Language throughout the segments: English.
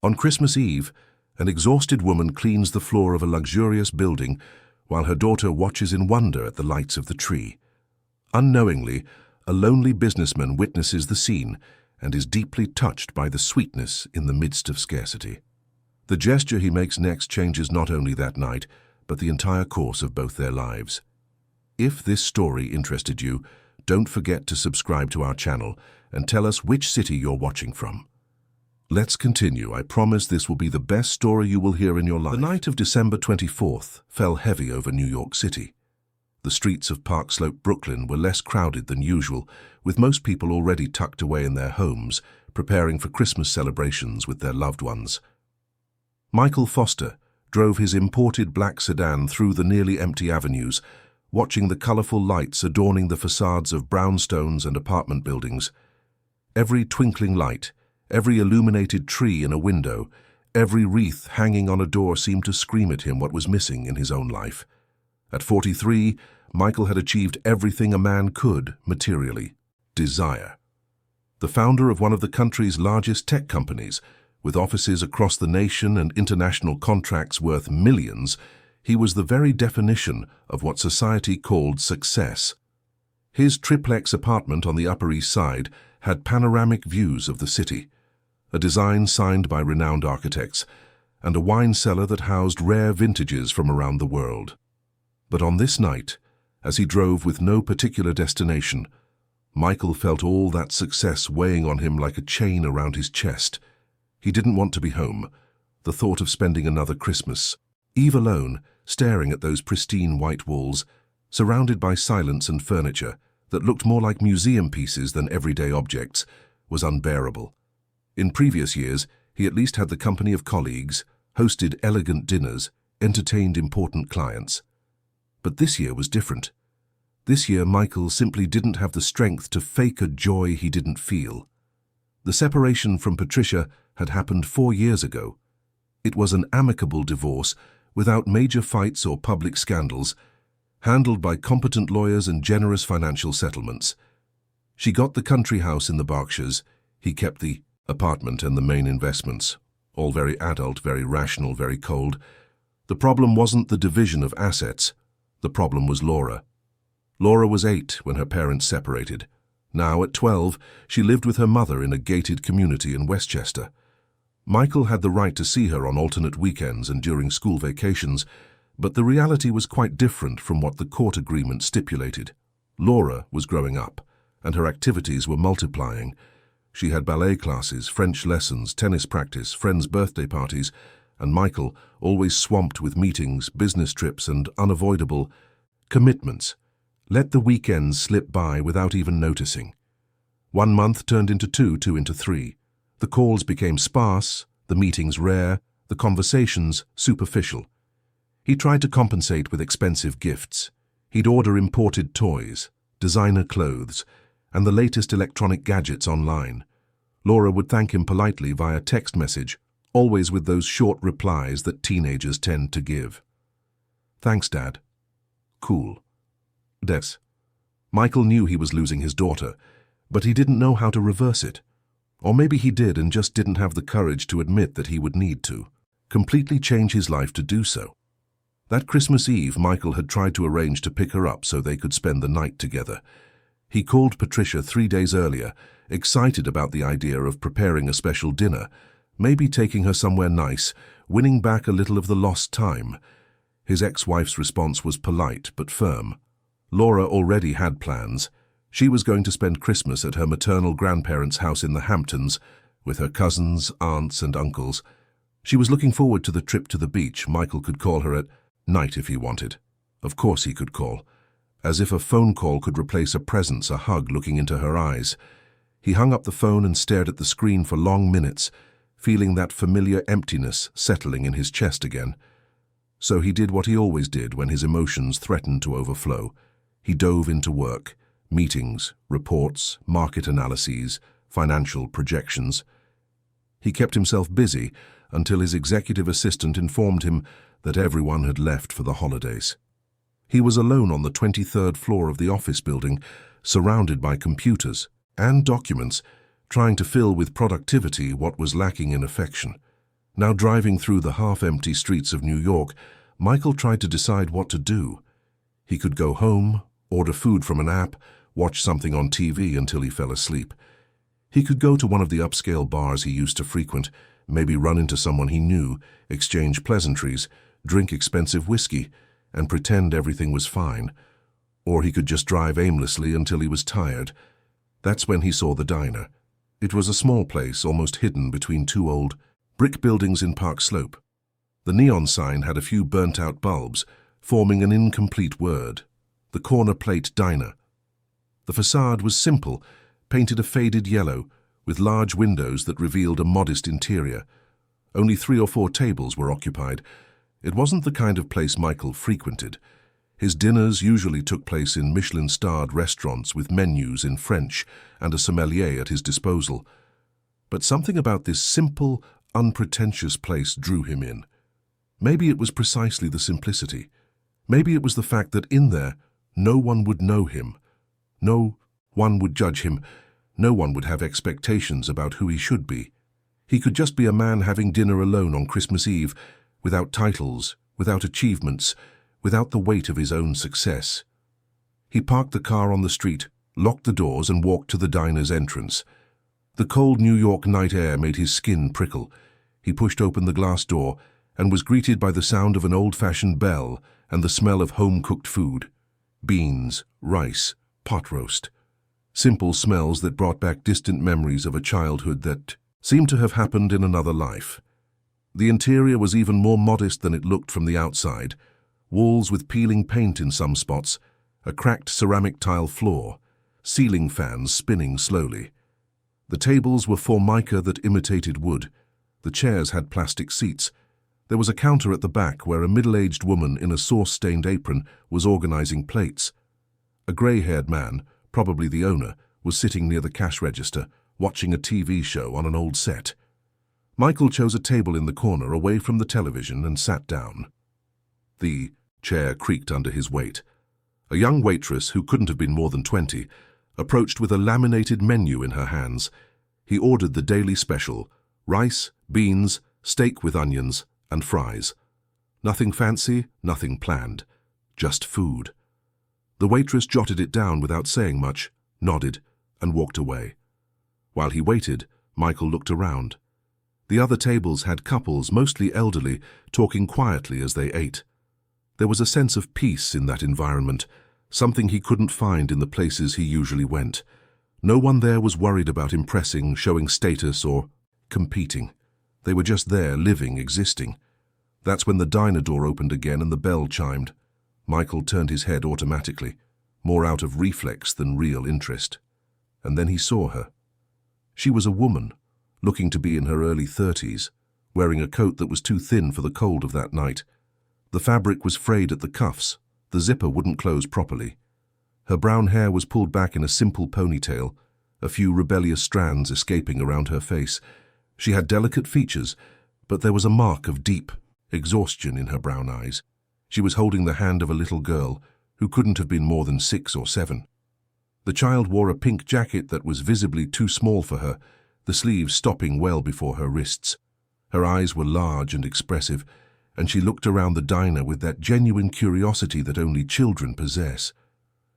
On Christmas Eve, an exhausted woman cleans the floor of a luxurious building while her daughter watches in wonder at the lights of the tree. Unknowingly, a lonely businessman witnesses the scene and is deeply touched by the sweetness in the midst of scarcity. The gesture he makes next changes not only that night, but the entire course of both their lives. If this story interested you, don't forget to subscribe to our channel and tell us which city you're watching from. Let's continue. I promise this will be the best story you will hear in your life. The night of December 24th fell heavy over New York City. The streets of Park Slope, Brooklyn were less crowded than usual, with most people already tucked away in their homes, preparing for Christmas celebrations with their loved ones. Michael Foster drove his imported black sedan through the nearly empty avenues, watching the colorful lights adorning the facades of brownstones and apartment buildings. Every twinkling light, every illuminated tree in a window, every wreath hanging on a door seemed to scream at him what was missing in his own life. At 43, Michael had achieved everything a man could, materially: desire. The founder of one of the country's largest tech companies, with offices across the nation and international contracts worth millions, he was the very definition of what society called success. His triplex apartment on the Upper East Side had panoramic views of the city, a design signed by renowned architects, and a wine cellar that housed rare vintages from around the world. But on this night, as he drove with no particular destination, Michael felt all that success weighing on him like a chain around his chest. He didn't want to be home. The thought of spending another Christmas, Eve alone, staring at those pristine white walls, surrounded by silence and furniture that looked more like museum pieces than everyday objects, was unbearable. In previous years, he at least had the company of colleagues, hosted elegant dinners, entertained important clients. But this year was different. This year, Michael simply didn't have the strength to fake a joy he didn't feel. The separation from Patricia had happened 4 years ago. It was an amicable divorce without major fights or public scandals, handled by competent lawyers and generous financial settlements. She got the country house in the Berkshires. He kept the apartment and the main investments. All very adult, very rational, very cold. The problem wasn't the division of assets. The problem was Laura. Laura was 8 when her parents separated. Now, at 12, she lived with her mother in a gated community in Westchester. Michael had the right to see her on alternate weekends and during school vacations, but the reality was quite different from what the court agreement stipulated. Laura was growing up, and her activities were multiplying. She had ballet classes, French lessons, tennis practice, friends' birthday parties, and Michael, always swamped with meetings, business trips, and unavoidable commitments, let the weekends slip by without even noticing. 1 month turned into 2, 2 into 3. The calls became sparse, the meetings rare, the conversations superficial. He tried to compensate with expensive gifts. He'd order imported toys, designer clothes, and the latest electronic gadgets online. Laura would thank him politely via text message, always with those short replies that teenagers tend to give. "Thanks, Dad." "Cool." "Des." Michael knew he was losing his daughter, but he didn't know how to reverse it. Or maybe he did and just didn't have the courage to admit that he would need to completely change his life to do so. That Christmas Eve, Michael had tried to arrange to pick her up so they could spend the night together. He called Patricia 3 days earlier, excited about the idea of preparing a special dinner, maybe taking her somewhere nice, winning back a little of the lost time. His ex-wife's response was polite but firm. Laura already had plans. She was going to spend Christmas at her maternal grandparents' house in the Hamptons, with her cousins, aunts, and uncles. She was looking forward to the trip to the beach. Michael could call her at night if he wanted. Of course he could call. As if a phone call could replace a presence, a hug looking into her eyes. He hung up the phone and stared at the screen for long minutes, feeling that familiar emptiness settling in his chest again. So he did what he always did when his emotions threatened to overflow. He dove into work. Meetings, reports, market analyses, financial projections. He kept himself busy until his executive assistant informed him that everyone had left for the holidays. He was alone on the 23rd floor of the office building, surrounded by computers and documents, trying to fill with productivity what was lacking in affection. Now driving through the half-empty streets of New York, Michael tried to decide what to do. He could go home, order food from an app, watch something on TV until he fell asleep. He could go to one of the upscale bars he used to frequent, maybe run into someone he knew, exchange pleasantries, drink expensive whiskey, and pretend everything was fine. Or he could just drive aimlessly until he was tired. That's when he saw the diner. It was a small place, almost hidden between two old brick buildings in Park Slope. The neon sign had a few burnt-out bulbs, forming an incomplete word. The corner plate diner. The facade was simple, painted a faded yellow, with large windows that revealed a modest interior. Only 3 or 4 tables were occupied. It wasn't the kind of place Michael frequented. His dinners usually took place in Michelin-starred restaurants with menus in French and a sommelier at his disposal. But something about this simple, unpretentious place drew him in. Maybe it was precisely the simplicity. Maybe it was the fact that in there, no one would know him. No one would judge him. No one would have expectations about who he should be. He could just be a man having dinner alone on Christmas Eve, without titles, without achievements, without the weight of his own success. He parked the car on the street, locked the doors, and walked to the diner's entrance. The cold New York night air made his skin prickle. He pushed open the glass door and was greeted by the sound of an old-fashioned bell and the smell of home-cooked food. Beans, rice, pot roast. Simple smells that brought back distant memories of a childhood that seemed to have happened in another life. The interior was even more modest than it looked from the outside. Walls with peeling paint in some spots, a cracked ceramic tile floor, ceiling fans spinning slowly. The tables were formica that imitated wood. The chairs had plastic seats. There was a counter at the back where a middle-aged woman in a sauce-stained apron was organizing plates. A grey-haired man, probably the owner, was sitting near the cash register, watching a TV show on an old set. Michael chose a table in the corner away from the television and sat down. The chair creaked under his weight. A young waitress, who couldn't have been more than 20, approached with a laminated menu in her hands. He ordered the daily special: rice, beans, steak with onions, and fries. Nothing fancy, nothing planned. Just food. The waitress jotted it down without saying much, nodded, and walked away. While he waited, Michael looked around. The other tables had couples, mostly elderly, talking quietly as they ate. There was a sense of peace in that environment, something he couldn't find in the places he usually went. No one there was worried about impressing, showing status, or competing. They were just there, living, existing. That's when the diner door opened again and the bell chimed. Michael turned his head automatically, more out of reflex than real interest. And then he saw her. She was a woman, looking to be in her early 30s, wearing a coat that was too thin for the cold of that night. The fabric was frayed at the cuffs. The zipper wouldn't close properly. Her brown hair was pulled back in a simple ponytail, a few rebellious strands escaping around her face. She had delicate features, but there was a mark of deep exhaustion in her brown eyes. She was holding the hand of a little girl who couldn't have been more than 6 or 7. The child wore a pink jacket that was visibly too small for her, the sleeves stopping well before her wrists. Her eyes were large and expressive, and she looked around the diner with that genuine curiosity that only children possess.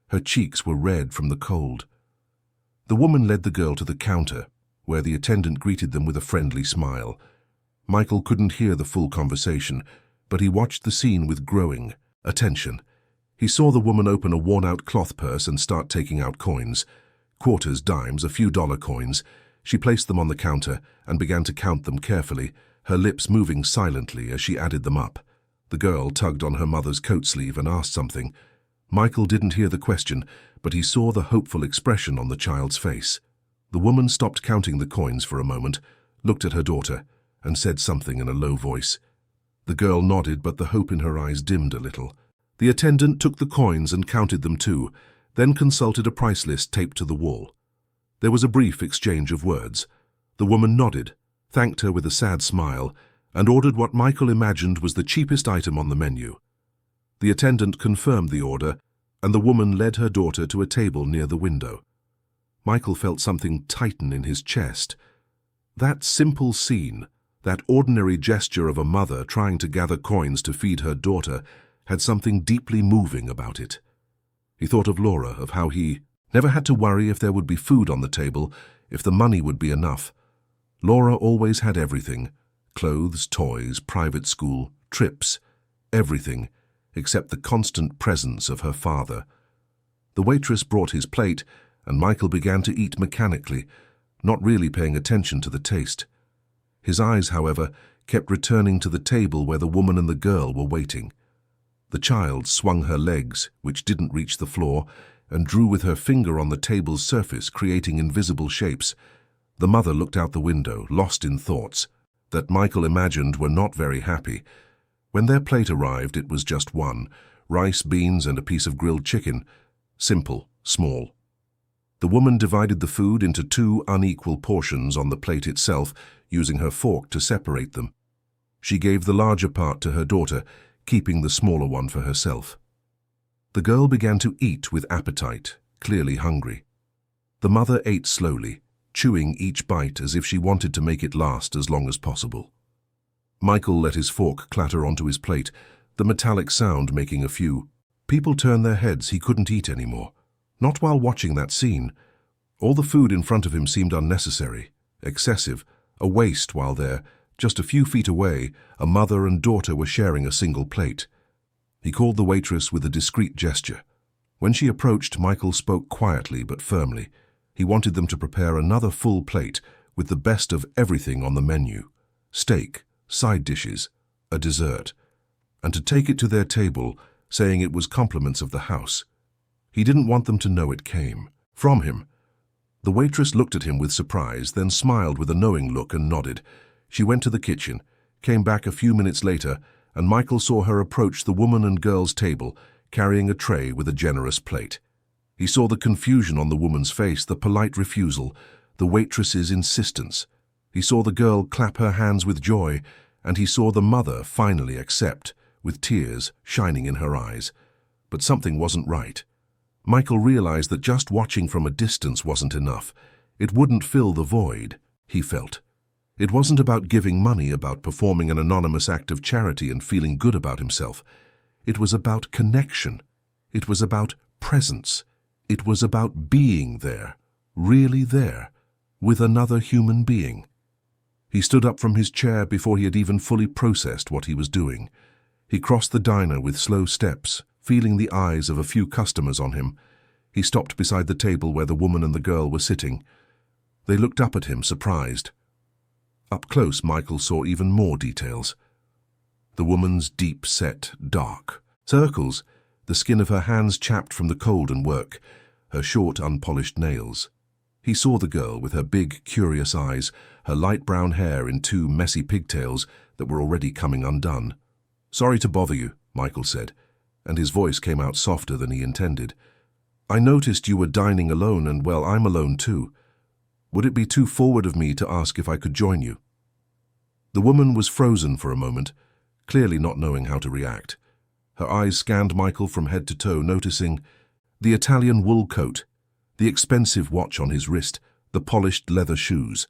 Her cheeks were red from the cold. The woman led the girl to the counter, where the attendant greeted them with a friendly smile. Michael couldn't hear the full conversation, but he watched the scene with growing attention. He saw the woman open a worn-out cloth purse and start taking out coins. Quarters, dimes, a few dollar coins. She placed them on the counter and began to count them carefully, her lips moving silently as she added them up. The girl tugged on her mother's coat sleeve and asked something. Michael didn't hear the question, but he saw the hopeful expression on the child's face. The woman stopped counting the coins for a moment, looked at her daughter, and said something in a low voice. The girl nodded, but the hope in her eyes dimmed a little. The attendant took the coins and counted them too, then consulted a price list taped to the wall. There was a brief exchange of words. The woman nodded, thanked her with a sad smile, and ordered what Michael imagined was the cheapest item on the menu. The attendant confirmed the order, and the woman led her daughter to a table near the window. Michael felt something tighten in his chest. That simple scene, That ordinary gesture of a mother trying to gather coins to feed her daughter had something deeply moving about it. He thought of Laura, of how he never had to worry if there would be food on the table, if the money would be enough. Laura always had everything: clothes, toys, private school, trips, everything, except the constant presence of her father. The waitress brought his plate, and Michael began to eat mechanically, not really paying attention to the taste. His eyes, however, kept returning to the table where the woman and the girl were waiting. The child swung her legs, which didn't reach the floor, and drew with her finger on the table's surface, creating invisible shapes. The mother looked out the window, lost in thoughts that Michael imagined were not very happy. When their plate arrived, it was just one: rice, beans, and a piece of grilled chicken. Simple, small. The woman divided the food into 2 unequal portions on the plate itself, using her fork to separate them. She gave the larger part to her daughter, keeping the smaller one for herself. The girl began to eat with appetite, clearly hungry. The mother ate slowly, chewing each bite as if she wanted to make it last as long as possible. Michael let his fork clatter onto his plate, the metallic sound making a few. People turned their heads. He couldn't eat anymore. Not while watching that scene. All the food in front of him seemed unnecessary, excessive, a waste, while there, just a few feet away, a mother and daughter were sharing a single plate. He called the waitress with a discreet gesture. When she approached, Michael spoke quietly but firmly. He wanted them to prepare another full plate with the best of everything on the menu: steak, side dishes, a dessert, and to take it to their table, saying it was compliments of the house. He didn't want them to know it came from him. The waitress looked at him with surprise, then smiled with a knowing look and nodded. She went to the kitchen, came back a few minutes later, and Michael saw her approach the woman and girl's table, carrying a tray with a generous plate. He saw the confusion on the woman's face, the polite refusal, the waitress's insistence. He saw the girl clap her hands with joy, and he saw the mother finally accept, with tears shining in her eyes. But something wasn't right. Michael realized that just watching from a distance wasn't enough. It wouldn't fill the void, he felt. It wasn't about giving money, about performing an anonymous act of charity and feeling good about himself. It was about connection. It was about presence. It was about being there, really there, with another human being. He stood up from his chair before he had even fully processed what he was doing. He crossed the diner with slow steps, feeling the eyes of a few customers on him. He stopped beside the table where the woman and the girl were sitting. They looked up at him, surprised. Up close, Michael saw even more details. The woman's deep-set, dark circles, the skin of her hands chapped from the cold and work, her short, unpolished nails. He saw the girl with her big, curious eyes, her light brown hair in 2 messy pigtails that were already coming undone. "Sorry to bother you," Michael said, and his voice came out softer than he intended. "I noticed you were dining alone, and, well, I'm alone too. Would it be too forward of me to ask if I could join you?" The woman was frozen for a moment, clearly not knowing how to react. Her eyes scanned Michael from head to toe, noticing the Italian wool coat, the expensive watch on his wrist, the polished leather shoes.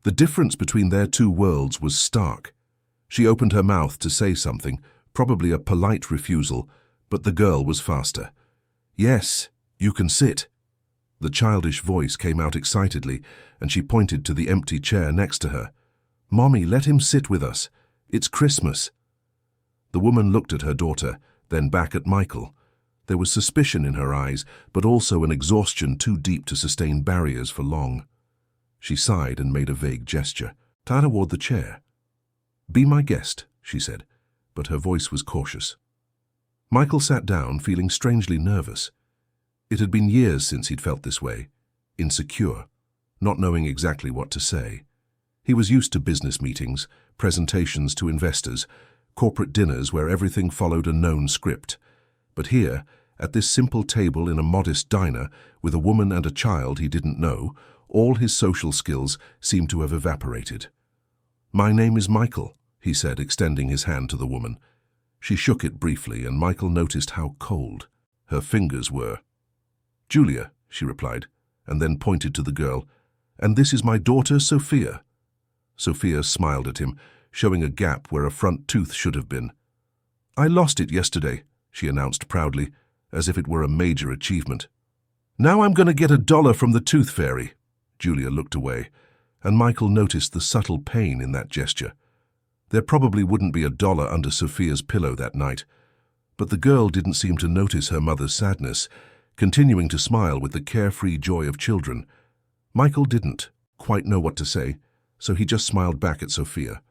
The difference between their 2 worlds was stark. She opened her mouth to say something, probably a polite refusal, but the girl was faster. "Yes, you can sit." The childish voice came out excitedly, and she pointed to the empty chair next to her. "Mommy, let him sit with us. It's Christmas." The woman looked at her daughter, then back at Michael. There was suspicion in her eyes, but also an exhaustion too deep to sustain barriers for long. She sighed and made a vague gesture toward the chair. "Be my guest," she said, but her voice was cautious. Michael sat down, feeling strangely nervous. It had been years since he'd felt this way, insecure, not knowing exactly what to say. He was used to business meetings, presentations to investors, corporate dinners where everything followed a known script. But here, at this simple table in a modest diner, with a woman and a child he didn't know, all his social skills seemed to have evaporated. "My name is Michael," he said, extending his hand to the woman. She shook it briefly, and Michael noticed how cold her fingers were. "Julia," she replied, and then pointed to the girl. "And this is my daughter, Sophia." Sophia smiled at him, showing a gap where a front tooth should have been. "I lost it yesterday," she announced proudly, as if it were a major achievement. "Now I'm going to get $1 from the tooth fairy." Julia looked away, and Michael noticed the subtle pain in that gesture. There probably wouldn't be $1 under Sophia's pillow that night, but the girl didn't seem to notice her mother's sadness, continuing to smile with the carefree joy of children. Michael didn't quite know what to say, so he just smiled back at Sophia.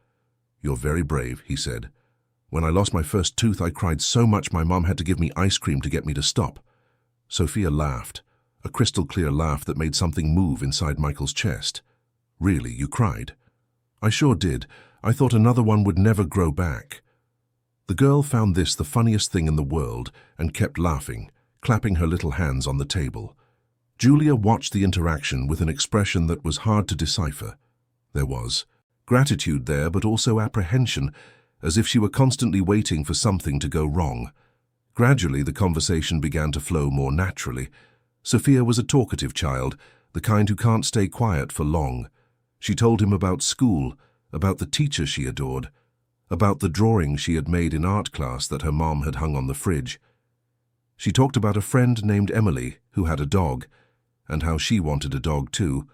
"You're very brave," he said. "When I lost my first tooth, I cried so much my mom had to give me ice cream to get me to stop." Sophia laughed, a crystal-clear laugh that made something move inside Michael's chest. "Really, you cried?" "I sure did. I thought another one would never grow back." The girl found this the funniest thing in the world and kept laughing, clapping her little hands on the table. Julia watched the interaction with an expression that was hard to decipher. There was gratitude there, but also apprehension, as if she were constantly waiting for something to go wrong. Gradually, the conversation began to flow more naturally. Sophia was a talkative child, the kind who can't stay quiet for long. She told him about school, about the teacher she adored, about the drawing she had made in art class that her mom had hung on the fridge. She talked about a friend named Emily who had a dog, and how she wanted a dog too,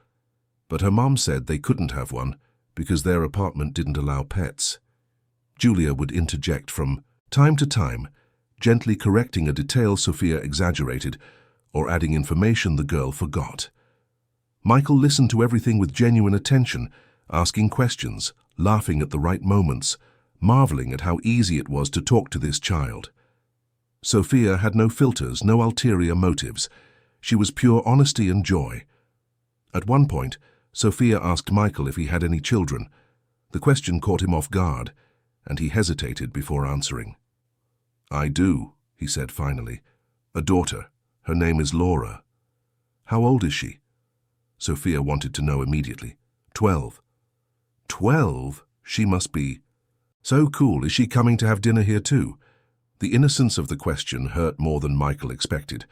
but her mom said they couldn't have one because their apartment didn't allow pets. Julia would interject from time to time, gently correcting a detail Sophia exaggerated or adding information the girl forgot. Michael listened to everything with genuine attention, asking questions, laughing at the right moments, marveling at how easy it was to talk to this child. Sophia had no filters, no ulterior motives. She was pure honesty and joy. At one point, Sophia asked Michael if he had any children. The question caught him off guard, and he hesitated before answering. "I do," he said finally. "A daughter. Her name is Laura." "How old is she?" Sophia wanted to know immediately. 12. 12? She must be. So cool. Is she coming to have dinner here too? The innocence of the question hurt more than Michael expected.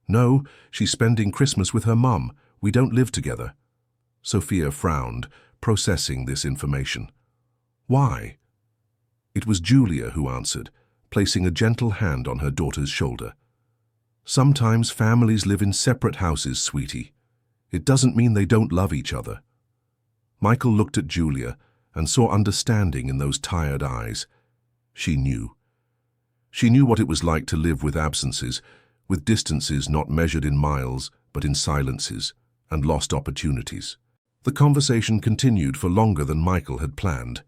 "No, she's spending Christmas with her mum. We don't live together." Sophia frowned, processing this information. "Why?" It was Julia who answered, placing a gentle hand on her daughter's shoulder. "Sometimes families live in separate houses, sweetie. It doesn't mean they don't love each other." Michael looked at Julia and saw understanding in those tired eyes. She knew. She knew what it was like to live with absences, with distances not measured in miles, but in silences, and lost opportunities. The conversation continued for longer than Michael had planned.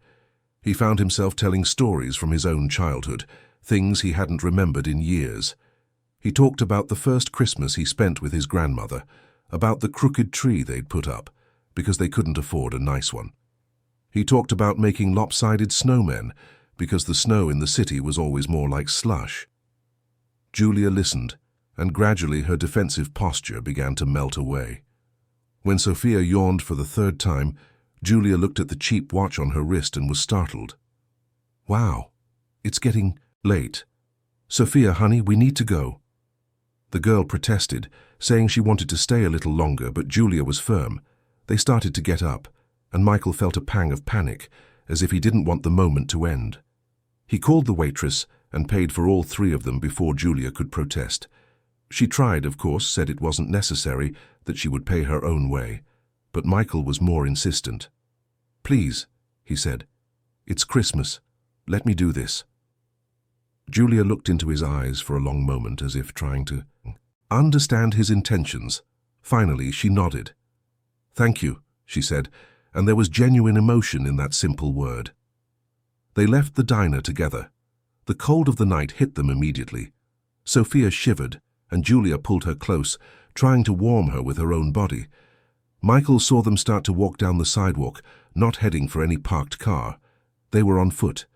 He found himself telling stories from his own childhood, things he hadn't remembered in years. He talked about the first Christmas he spent with his grandmother, about the crooked tree they'd put up, because they couldn't afford a nice one. He talked about making lopsided snowmen, because the snow in the city was always more like slush. Julia listened, and gradually her defensive posture began to melt away. When Sophia yawned for the third time, Julia looked at the cheap watch on her wrist and was startled. "Wow, it's getting late. Sophia, honey, we need to go." The girl protested, saying she wanted to stay a little longer, but Julia was firm. They started to get up, and Michael felt a pang of panic, as if he didn't want the moment to end. He called the waitress and paid for all three of them before Julia could protest. She tried, of course, said it wasn't necessary, that she would pay her own way, but Michael was more insistent. "Please," he said, "it's Christmas. Let me do this." Julia looked into his eyes for a long moment as if trying to understand his intentions. Finally, she nodded. "Thank you," she said, and there was genuine emotion in that simple word. They left the diner together. The cold of the night hit them immediately. Sophia shivered, and Julia pulled her close, trying to warm her with her own body. Michael saw them start to walk down the sidewalk, not heading for any parked car. They were on foot.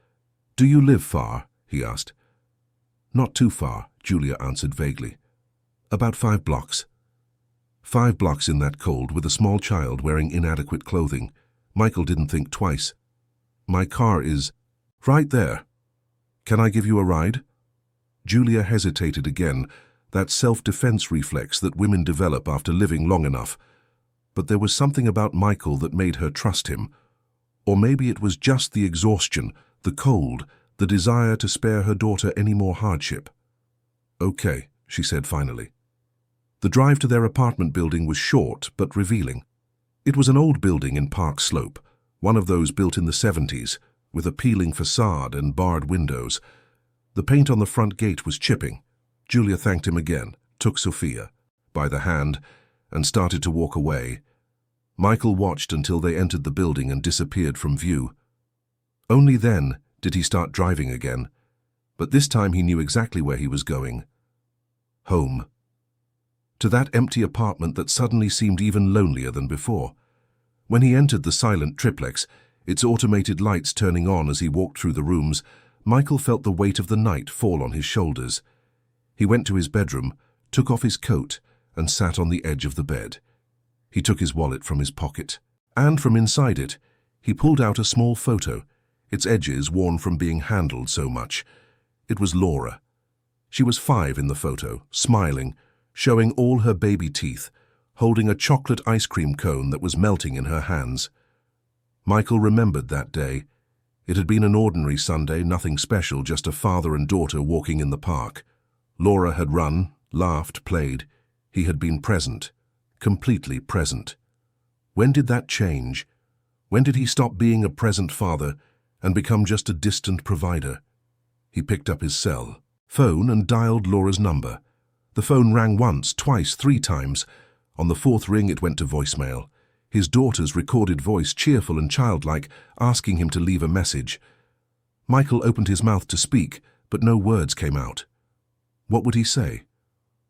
"Do you live far?" he asked. "Not too far," Julia answered vaguely. "About 5 blocks. 5 blocks in that cold with a small child wearing inadequate clothing. Michael didn't think twice. "My car is right there. Can I give you a ride?" Julia hesitated again, that self-defense reflex that women develop after living long enough. But there was something about Michael that made her trust him. Or maybe it was just the exhaustion, the cold, the desire to spare her daughter any more hardship. "Okay," she said finally. The drive to their apartment building was short but revealing. It was an old building in Park Slope, one of those built in the 70s, with a peeling facade and barred windows. The paint on the front gate was chipping. Julia thanked him again, took Sophia by the hand, and started to walk away. Michael watched until they entered the building and disappeared from view. Only then did he start driving again, but this time he knew exactly where he was going. Home. To that empty apartment that suddenly seemed even lonelier than before. When he entered the silent triplex, its automated lights turning on as he walked through the rooms, Michael felt the weight of the night fall on his shoulders. He went to his bedroom, took off his coat, and sat on the edge of the bed. He took his wallet from his pocket, and from inside it, he pulled out a small photo, its edges worn from being handled so much. It was Laura. She was 5 in the photo, smiling, showing all her baby teeth, holding a chocolate ice cream cone that was melting in her hands. Michael remembered that day. It had been an ordinary Sunday, nothing special, just a father and daughter walking in the park. Laura had run, laughed, played. He had been present, completely present. When did that change? When did he stop being a present father and become just a distant provider? He picked up his cell phone and dialed Laura's number. The phone rang once, twice, 3 times. On the 4th ring it went to voicemail. His daughter's recorded voice, cheerful and childlike, asking him to leave a message. Michael opened his mouth to speak, but no words came out. What would he say?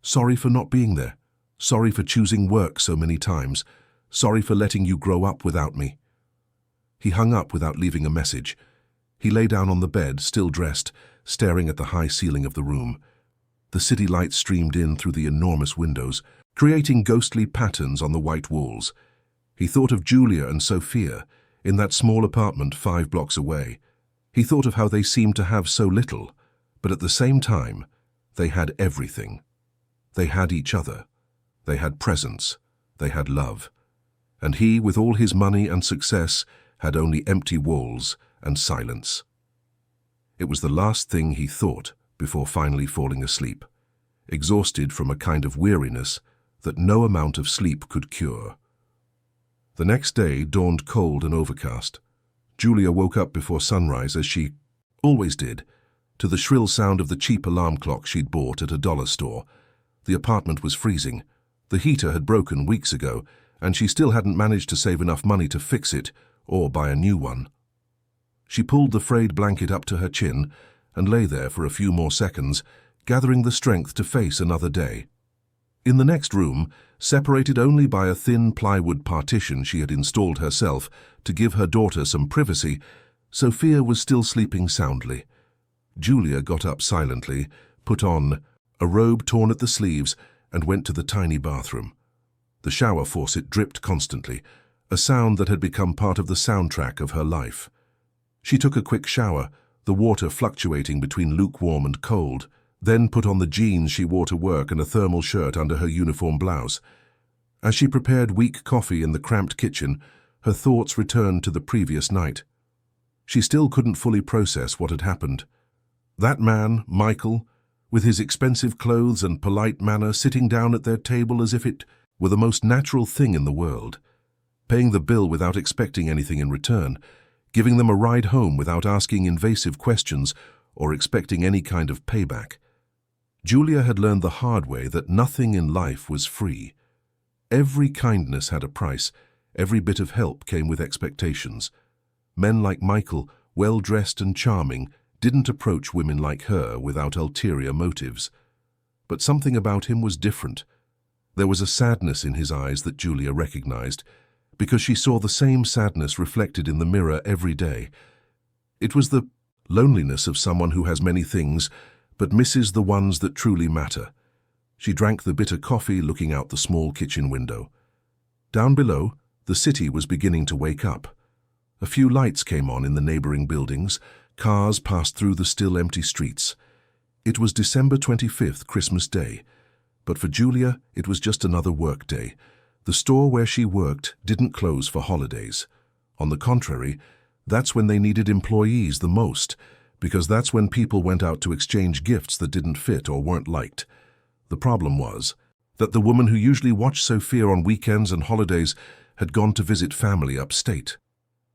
Sorry for not being there. Sorry for choosing work so many times. Sorry for letting you grow up without me. He hung up without leaving a message. He lay down on the bed, still dressed, staring at the high ceiling of the room. The city lights streamed in through the enormous windows, creating ghostly patterns on the white walls. He thought of Julia and Sophia in that small apartment 5 blocks away. He thought of how they seemed to have so little, but at the same time, they had everything. They had each other. They had presence. They had love. And he, with all his money and success, had only empty walls and silence. It was the last thing he thought before finally falling asleep, exhausted from a kind of weariness that no amount of sleep could cure. The next day dawned cold and overcast. Julia woke up before sunrise, as she always did, to the shrill sound of the cheap alarm clock she'd bought at a dollar store. The apartment was freezing. The heater had broken weeks ago, and she still hadn't managed to save enough money to fix it or buy a new one. She pulled the frayed blanket up to her chin and lay there for a few more seconds, gathering the strength to face another day. In the next room, separated only by a thin plywood partition she had installed herself to give her daughter some privacy, Sophia was still sleeping soundly. Julia got up silently, put on a robe torn at the sleeves, and went to the tiny bathroom. The shower faucet dripped constantly, a sound that had become part of the soundtrack of her life. She took a quick shower, the water fluctuating between lukewarm and cold, then put on the jeans she wore to work and a thermal shirt under her uniform blouse. As she prepared weak coffee in the cramped kitchen, her thoughts returned to the previous night. She still couldn't fully process what had happened. That man, Michael, with his expensive clothes and polite manner, sitting down at their table as if it were the most natural thing in the world, paying the bill without expecting anything in return, giving them a ride home without asking invasive questions or expecting any kind of payback. Julia had learned the hard way that nothing in life was free. Every kindness had a price, every bit of help came with expectations. Men like Michael, well-dressed and charming, didn't approach women like her without ulterior motives. But something about him was different. There was a sadness in his eyes that Julia recognized, because she saw the same sadness reflected in the mirror every day. It was the loneliness of someone who has many things, but misses the ones that truly matter. She drank the bitter coffee, looking out the small kitchen window. Down below, the city was beginning to wake up. A few lights came on in the neighboring buildings. Cars passed through the still empty streets. It was December 25th, Christmas Day. But for Julia, it was just another work day. The store where she worked didn't close for holidays. On the contrary, That's when they needed employees the most, because that's when people went out to exchange gifts that didn't fit or weren't liked. The problem was that the woman who usually watched Sophia on weekends and holidays had gone to visit family upstate.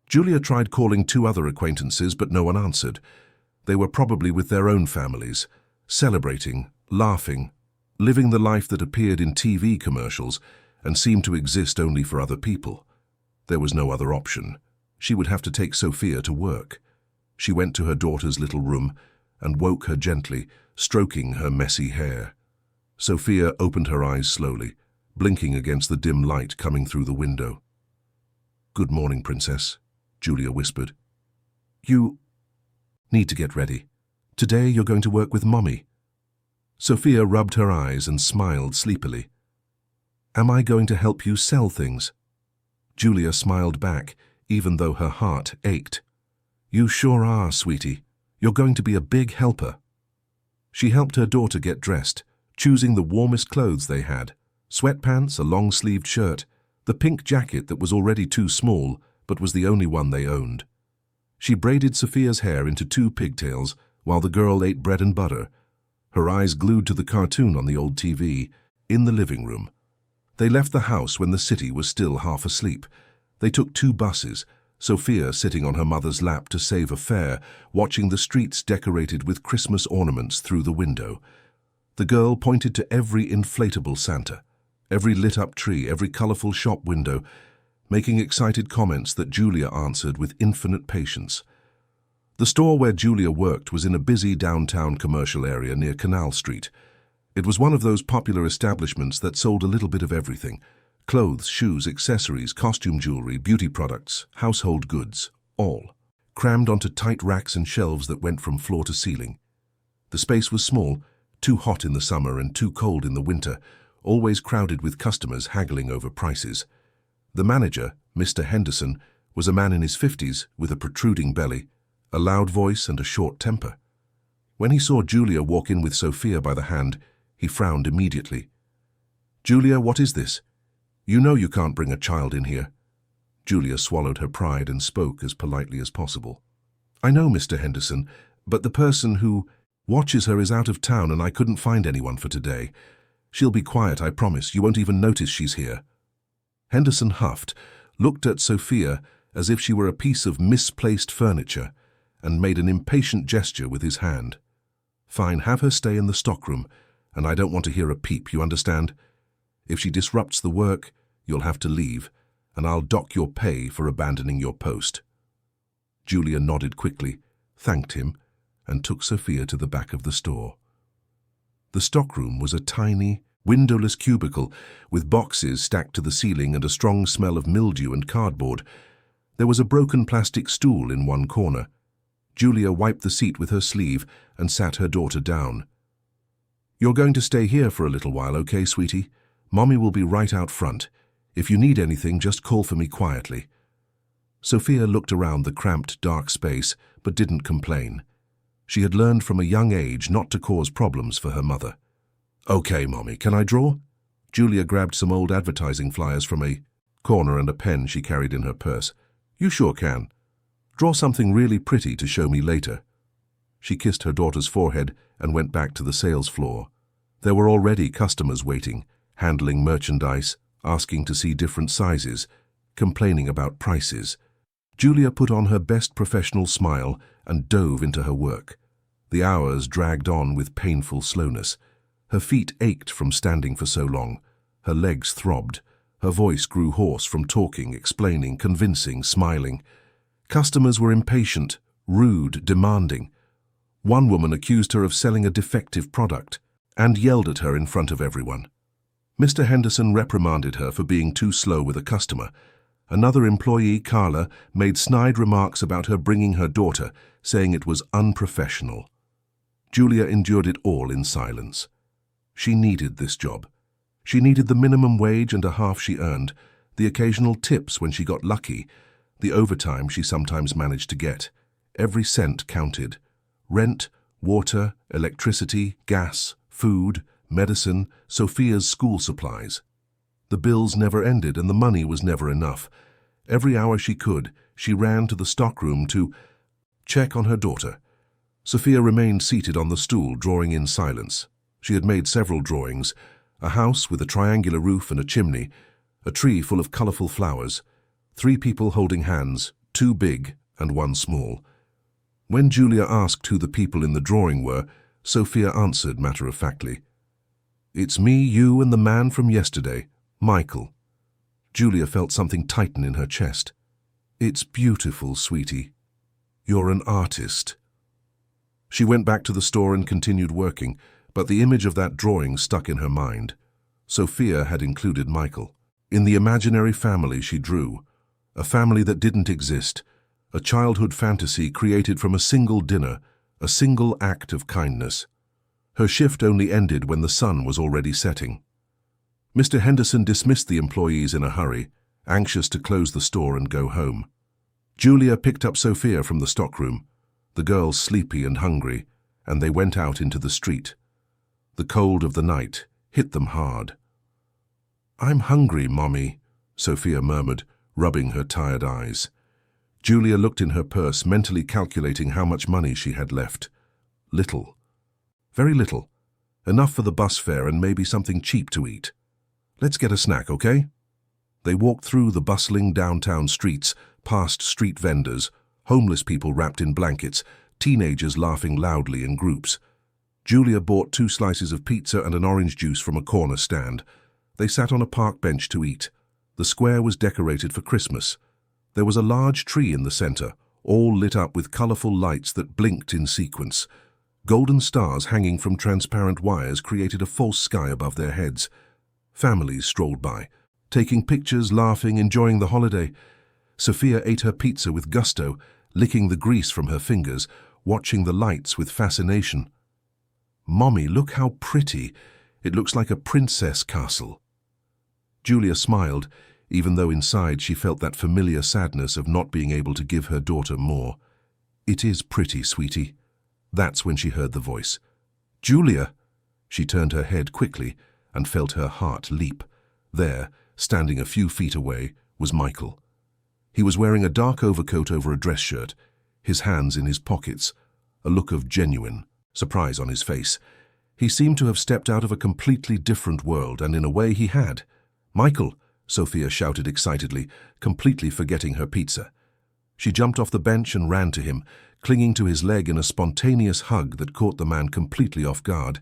Julia tried calling 2 other acquaintances, but no one answered. They were probably with their own families, celebrating, laughing, living the life that appeared in TV commercials and seemed to exist only for other people. There was no other option. She would have to take Sophia to work. She went to her daughter's little room and woke her gently, stroking her messy hair. Sophia opened her eyes slowly, blinking against the dim light coming through the window. "Good morning, Princess," Julia whispered. "You need to get ready. Today you're going to work with Mommy." Sophia rubbed her eyes and smiled sleepily. "Am I going to help you sell things?" Julia smiled back, even though her heart ached. "You sure are, sweetie. You're going to be a big helper." She helped her daughter get dressed, choosing the warmest clothes they had: sweatpants, a long-sleeved shirt, the pink jacket that was already too small but was the only one they owned. She braided Sophia's hair into 2 pigtails while the girl ate bread and butter, her eyes glued to the cartoon on the old TV in the living room. They left the house when the city was still half asleep. They took 2 buses, Sophia sitting on her mother's lap to save a fare, watching the streets decorated with Christmas ornaments through the window. The girl pointed to every inflatable Santa, every lit-up tree, every colorful shop window, making excited comments that Julia answered with infinite patience. The store where Julia worked was in a busy downtown commercial area near Canal Street. It was one of those popular establishments that sold a little bit of everything: clothes, shoes, accessories, costume jewelry, beauty products, household goods, all crammed onto tight racks and shelves that went from floor to ceiling. The space was small, too hot in the summer and too cold in the winter, always crowded with customers haggling over prices. The manager, Mr. Henderson, was a man in his 50s with a protruding belly, a loud voice and a short temper. When he saw Julia walk in with Sophia by the hand, he frowned immediately. "Julia, what is this? You know you can't bring a child in here." Julia swallowed her pride and spoke as politely as possible. "I know, Mr. Henderson, but the person who watches her is out of town and I couldn't find anyone for today. She'll be quiet, I promise. You won't even notice she's here." Henderson huffed, looked at Sophia as if she were a piece of misplaced furniture, and made an impatient gesture with his hand. "Fine, have her stay in the stockroom, and I don't want to hear a peep, you understand? If she disrupts the work, you'll have to leave, and I'll dock your pay for abandoning your post." Julia nodded quickly, thanked him, and took Sophia to the back of the store. The stockroom was a tiny, windowless cubicle with boxes stacked to the ceiling and a strong smell of mildew and cardboard. There was a broken plastic stool in one corner. Julia wiped the seat with her sleeve and sat her daughter down. "You're going to stay here for a little while, okay, sweetie? Mommy will be right out front. If you need anything, just call for me quietly." Sophia looked around the cramped, dark space, but didn't complain. She had learned from a young age not to cause problems for her mother. "Okay, Mommy, can I draw?" Julia grabbed some old advertising flyers from a corner and a pen she carried in her purse. "You sure can. Draw something really pretty to show me later." She kissed her daughter's forehead and went back to the sales floor. There were already customers waiting, handling merchandise, asking to see different sizes, complaining about prices. Julia put on her best professional smile and dove into her work. The hours dragged on with painful slowness. Her feet ached from standing for so long. Her legs throbbed. Her voice grew hoarse from talking, explaining, convincing, smiling. Customers were impatient, rude, demanding. One woman accused her of selling a defective product and yelled at her in front of everyone. Mr. Henderson reprimanded her for being too slow with a customer. Another employee, Carla, made snide remarks about her bringing her daughter, saying it was unprofessional. Julia endured it all in silence. She needed this job. She needed the minimum wage and a half she earned, the occasional tips when she got lucky, the overtime she sometimes managed to get. Every cent counted. Rent, water, electricity, gas, food, medicine, Sophia's school supplies. The bills never ended and the money was never enough. Every hour she could, she ran to the stockroom to check on her daughter. Sophia remained seated on the stool, drawing in silence. She had made several drawings: a house with a triangular roof and a chimney, a tree full of colourful flowers, 3 people holding hands, 2 big and 1 small. When Julia asked who the people in the drawing were, Sophia answered matter-of-factly, "It's me, you, and the man from yesterday, Michael." Julia felt something tighten in her chest. "It's beautiful, sweetie. You're an artist." She went back to the store and continued working, but the image of that drawing stuck in her mind. Sophia had included Michael in the imaginary family she drew, a family that didn't exist, a childhood fantasy created from a single dinner, a single act of kindness. Her shift only ended when the sun was already setting. Mr. Henderson dismissed the employees in a hurry, anxious to close the store and go home. Julia picked up Sophia from the stockroom, the girls sleepy and hungry, and they went out into the street. The cold of the night hit them hard. "I'm hungry, Mommy," Sophia murmured, rubbing her tired eyes. Julia looked in her purse, mentally calculating how much money she had left. Little. Very little. Enough for the bus fare and maybe something cheap to eat. "Let's get a snack, okay?" They walked through the bustling downtown streets, past street vendors, homeless people wrapped in blankets, teenagers laughing loudly in groups. Julia bought 2 slices of pizza and an orange juice from a corner stand. They sat on a park bench to eat. The square was decorated for Christmas. There was a large tree in the center, all lit up with colorful lights that blinked in sequence. Golden stars hanging from transparent wires created a false sky above their heads. Families strolled by, taking pictures, laughing, enjoying the holiday. Sophia ate her pizza with gusto, licking the grease from her fingers, watching the lights with fascination. "Mommy, look how pretty. It looks like a princess castle." Julia smiled, even though inside she felt that familiar sadness of not being able to give her daughter more. "It is pretty, sweetie." That's when she heard the voice. "Julia!" She turned her head quickly and felt her heart leap. There, standing a few feet away, was Michael. He was wearing a dark overcoat over a dress shirt, his hands in his pockets, a look of genuine surprise on his face. He seemed to have stepped out of a completely different world, and in a way he had. "Michael!" Sophia shouted excitedly, completely forgetting her pizza. She jumped off the bench and ran to him, clinging to his leg in a spontaneous hug that caught the man completely off guard.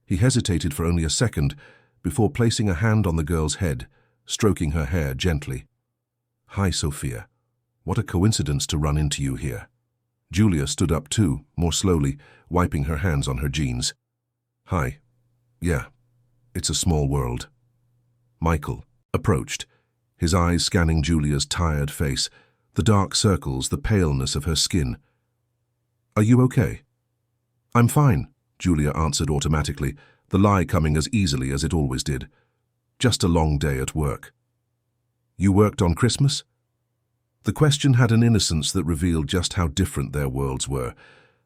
He hesitated for only a second before placing a hand on the girl's head, stroking her hair gently. "Hi, Sophia. What a coincidence to run into you here." Julia stood up too, more slowly, wiping her hands on her jeans. "Hi. Yeah, it's a small world." Michael approached, his eyes scanning Julia's tired face, the dark circles, the paleness of her skin. "Are you okay?" "I'm fine," Julia answered automatically, the lie coming as easily as it always did. "Just a long day at work." "You worked on Christmas?" The question had an innocence that revealed just how different their worlds were.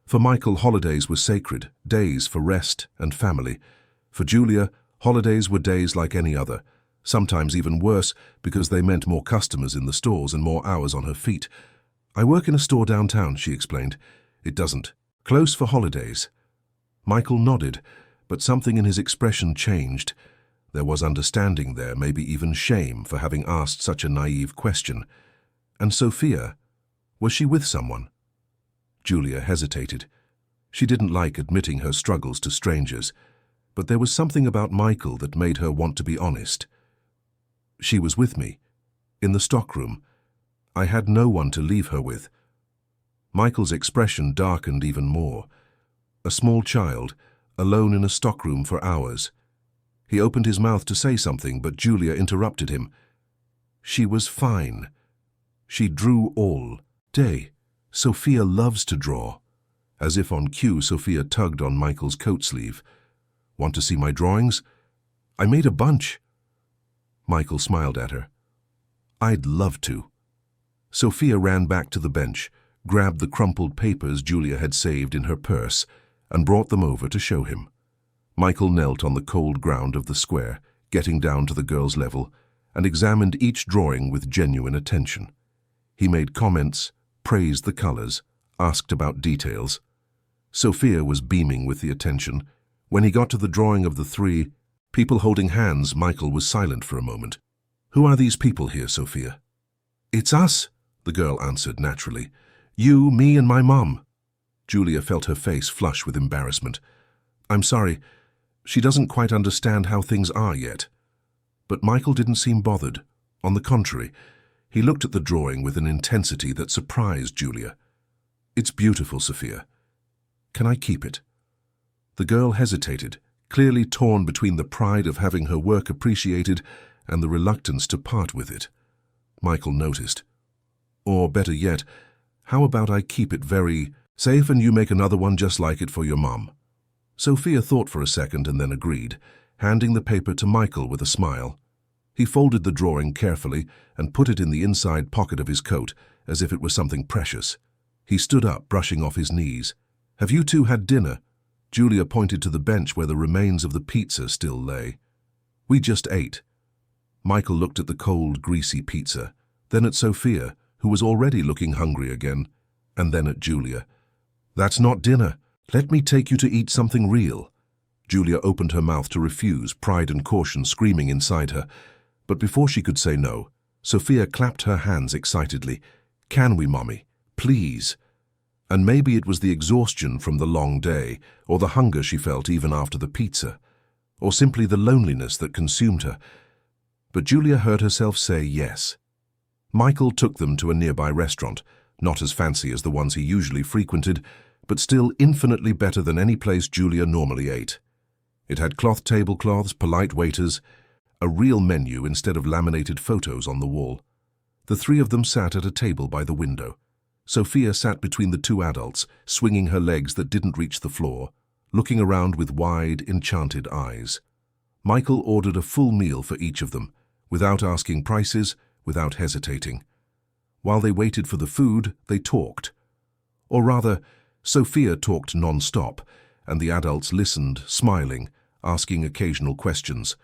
For Michael, holidays were sacred, days for rest and family. For Julia, holidays were days like any other, sometimes even worse because they meant more customers in the stores and more hours on her feet. "I work in a store downtown," she explained. "It doesn't. Close for holidays." Michael nodded, but something in his expression changed. There was understanding there, maybe even shame for having asked such a naive question. And Sophia, was she with someone? Julia hesitated. She didn't like admitting her struggles to strangers, but there was something about Michael that made her want to be honest. "She was with me, in the stockroom. I had no one to leave her with." Michael's expression darkened even more. A small child, alone in a stockroom for hours. He opened his mouth to say something, but Julia interrupted him. "She was fine. She drew all day. Sophia loves to draw." As if on cue, Sophia tugged on Michael's coat sleeve. "Want to see my drawings? I made a bunch." Michael smiled at her. "I'd love to." Sophia ran back to the bench, grabbed the crumpled papers Julia had saved in her purse, and brought them over to show him. Michael knelt on the cold ground of the square, getting down to the girl's level, and examined each drawing with genuine attention. He made comments, praised the colors, asked about details. Sophia was beaming with the attention. When he got to the drawing of the three people holding hands, Michael was silent for a moment. "Who are these people here, Sophia?" "It's us," the girl answered naturally. "You, me, and my mom." Julia felt her face flush with embarrassment. "I'm sorry. She doesn't quite understand how things are yet." But Michael didn't seem bothered. On the contrary, he looked at the drawing with an intensity that surprised Julia. "It's beautiful, Sophia. Can I keep it?" The girl hesitated, clearly torn between the pride of having her work appreciated and the reluctance to part with it. Michael noticed. "Or better yet, how about I keep it very safe and you make another one just like it for your mom?" Sophia thought for a second and then agreed, handing the paper to Michael with a smile. He folded the drawing carefully and put it in the inside pocket of his coat, as if it was something precious. He stood up, brushing off his knees. "Have you two had dinner?" Julia pointed to the bench where the remains of the pizza still lay. "We just ate." Michael looked at the cold, greasy pizza, then at Sophia, who was already looking hungry again, and then at Julia. "That's not dinner. Let me take you to eat something real." Julia opened her mouth to refuse, pride and caution screaming inside her. But before she could say no, Sophia clapped her hands excitedly. "Can we, Mommy? Please." And maybe it was the exhaustion from the long day, or the hunger she felt even after the pizza, or simply the loneliness that consumed her. But Julia heard herself say yes. Michael took them to a nearby restaurant, not as fancy as the ones he usually frequented, but still infinitely better than any place Julia normally ate. It had cloth tablecloths, polite waiters, a real menu instead of laminated photos on the wall. The three of them sat at a table by the window. Sophia sat between the two adults, swinging her legs that didn't reach the floor, looking around with wide, enchanted eyes. Michael ordered a full meal for each of them, without asking prices, without hesitating. While they waited for the food, they talked. Or rather, Sophia talked non-stop, and the adults listened, smiling, asking occasional questions.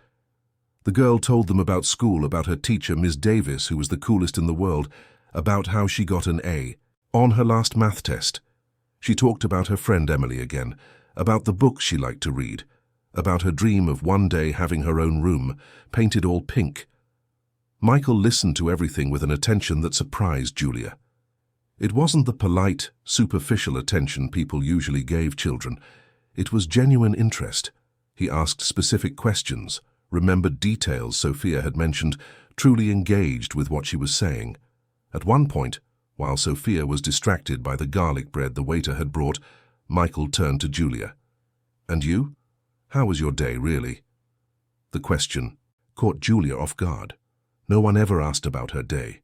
The girl told them about school, about her teacher, Miss Davis, who was the coolest in the world, about how she got an A on her last math test. She talked about her friend Emily again, about the books she liked to read, about her dream of one day having her own room, painted all pink. Michael listened to everything with an attention that surprised Julia. It wasn't the polite, superficial attention people usually gave children. It was genuine interest. He asked specific questions, remembered details Sophia had mentioned, truly engaged with what she was saying. At one point, while Sophia was distracted by the garlic bread the waiter had brought, Michael turned to Julia. "And you? How was your day, really?" The question caught Julia off guard. No one ever asked about her day.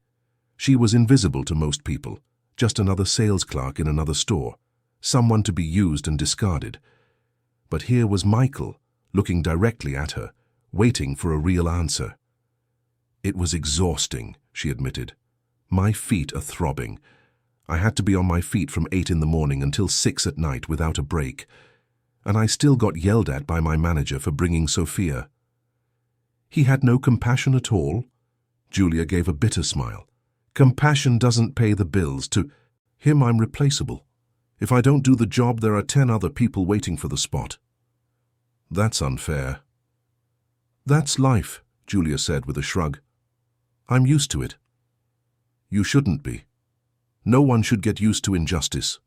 She was invisible to most people, just another sales clerk in another store, someone to be used and discarded. But here was Michael, looking directly at her, waiting for a real answer. "It was exhausting," she admitted. "My feet are throbbing. I had to be on my feet from 8 in the morning until 6 at night without a break. And I still got yelled at by my manager for bringing Sophia." "He had no compassion at all?" Julia gave a bitter smile. "Compassion doesn't pay the bills. To him, I'm replaceable. If I don't do the job, there are 10 other people waiting for the spot." "That's unfair." "That's life," Julia said with a shrug. "I'm used to it." "You shouldn't be. No one should get used to injustice."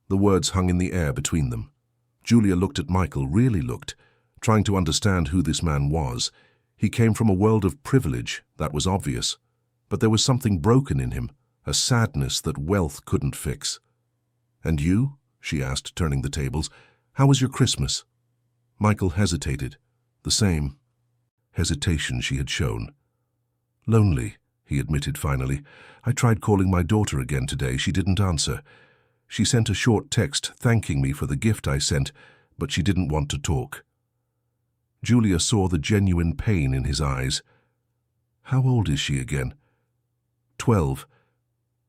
The words hung in the air between them. Julia looked at Michael, really looked, trying to understand who this man was. He came from a world of privilege, that was obvious. But there was something broken in him, a sadness that wealth couldn't fix. "And you?" she asked, turning the tables. "How was your Christmas?" Michael hesitated. The same hesitation she had shown. "Lonely," he admitted finally. "I tried calling my daughter again today. She didn't answer. She sent a short text thanking me for the gift I sent, but she didn't want to talk." Julia saw the genuine pain in his eyes. "How old is she again?" 12.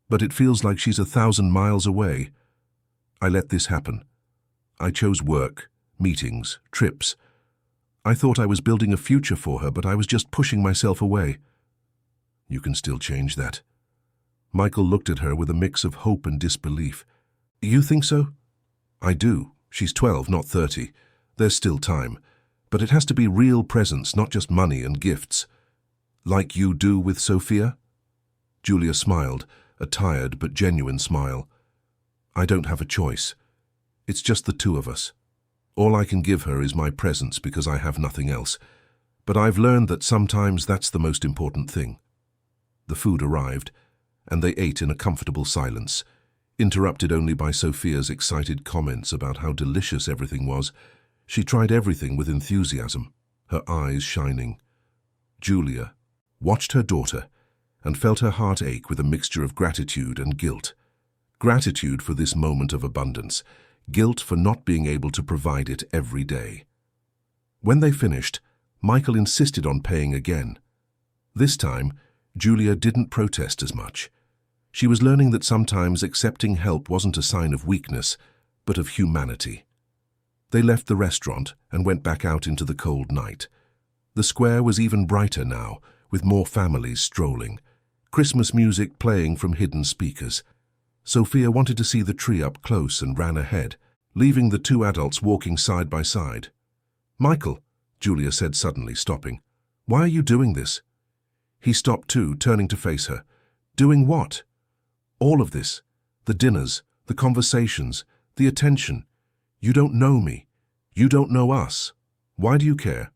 "But it feels like she's 1,000 miles away." "I let this happen. I chose work, meetings, trips. I thought I was building a future for her, but I was just pushing myself away." "You can still change that." Michael looked at her with a mix of hope and disbelief. You think so? I do. She's 12, not 30. There's still time. But it has to be real presents, not just money and gifts. Like you do with Sophia? Julia smiled, a tired but genuine smile. I don't have a choice. It's just the two of us. All I can give her is my presents because I have nothing else. But I've learned that sometimes that's the most important thing. The food arrived, and they ate in a comfortable silence, interrupted only by Sophia's excited comments about how delicious everything was. She tried everything with enthusiasm, her eyes shining. Julia watched her daughter and felt her heart ache with a mixture of gratitude and guilt. Gratitude for this moment of abundance, guilt for not being able to provide it every day. When they finished, Michael insisted on paying again. This time, Julia didn't protest as much. She was learning that sometimes accepting help wasn't a sign of weakness, but of humanity. They left the restaurant and went back out into the cold night. The square was even brighter now, with more families strolling, Christmas music playing from hidden speakers. Sophia wanted to see the tree up close and ran ahead, leaving the two adults walking side by side. Michael, Julia said suddenly, stopping. Why are you doing this? He stopped too, turning to face her. Doing what? All of this. The dinners, the conversations, the attention. You don't know me. You don't know us. Why do you care?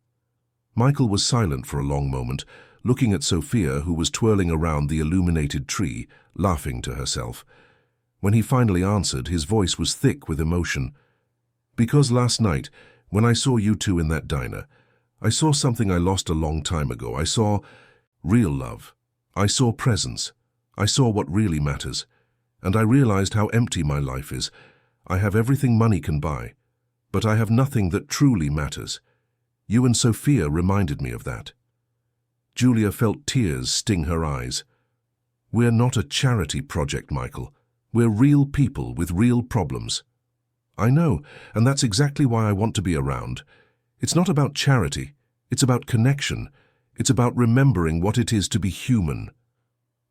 Michael was silent for a long moment, looking at Sophia, who was twirling around the illuminated tree, laughing to herself. When he finally answered, his voice was thick with emotion. Because last night, when I saw you two in that diner, I saw something I lost a long time ago. I saw real love. I saw presence. I saw what really matters. And I realized how empty my life is. I have everything money can buy, but I have nothing that truly matters. You and Sophia reminded me of that. Julia felt tears sting her eyes. We're not a charity project, Michael. We're real people with real problems. I know, and that's exactly why I want to be around. It's not about charity. It's about connection. It's about remembering what it is to be human.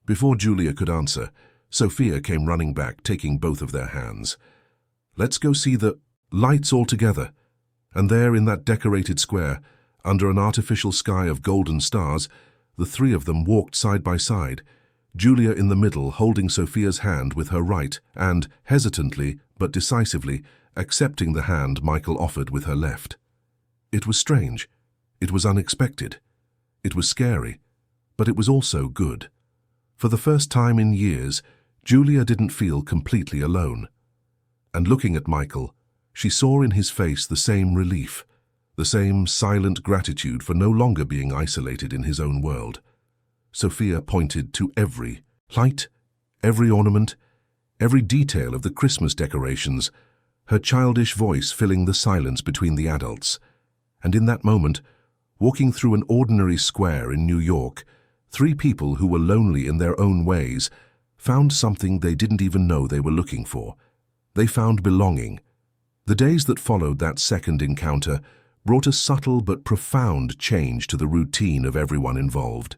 Before Julia could answer, Sophia came running back, taking both of their hands. Let's go see the lights all together. And there in that decorated square, under an artificial sky of golden stars, the three of them walked side by side, Julia in the middle holding Sophia's hand with her right and, hesitantly but decisively, accepting the hand Michael offered with her left. It was strange. It was unexpected. It was scary. But it was also good. For the first time in years, Julia didn't feel completely alone. And looking at Michael, she saw in his face the same relief, the same silent gratitude for no longer being isolated in his own world. Sophia pointed to every light, every ornament, every detail of the Christmas decorations, her childish voice filling the silence between the adults. And in that moment, walking through an ordinary square in New York, three people who were lonely in their own ways found something they didn't even know they were looking for. They found belonging. The days that followed that second encounter brought a subtle but profound change to the routine of everyone involved.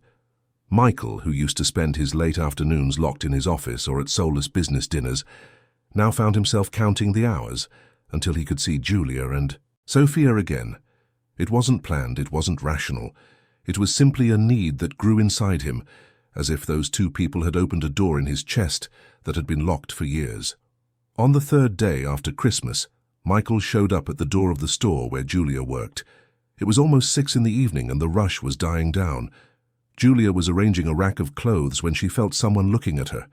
Michael, who used to spend his late afternoons locked in his office or at soulless business dinners, now found himself counting the hours until he could see Julia and Sophia again. It wasn't planned, it wasn't rational. It was simply a need that grew inside him, as if those two people had opened a door in his chest that had been locked for years. On the third day after Christmas, Michael showed up at the door of the store where Julia worked. It was almost 6 in the evening and the rush was dying down. Julia was arranging a rack of clothes when she felt someone looking at her.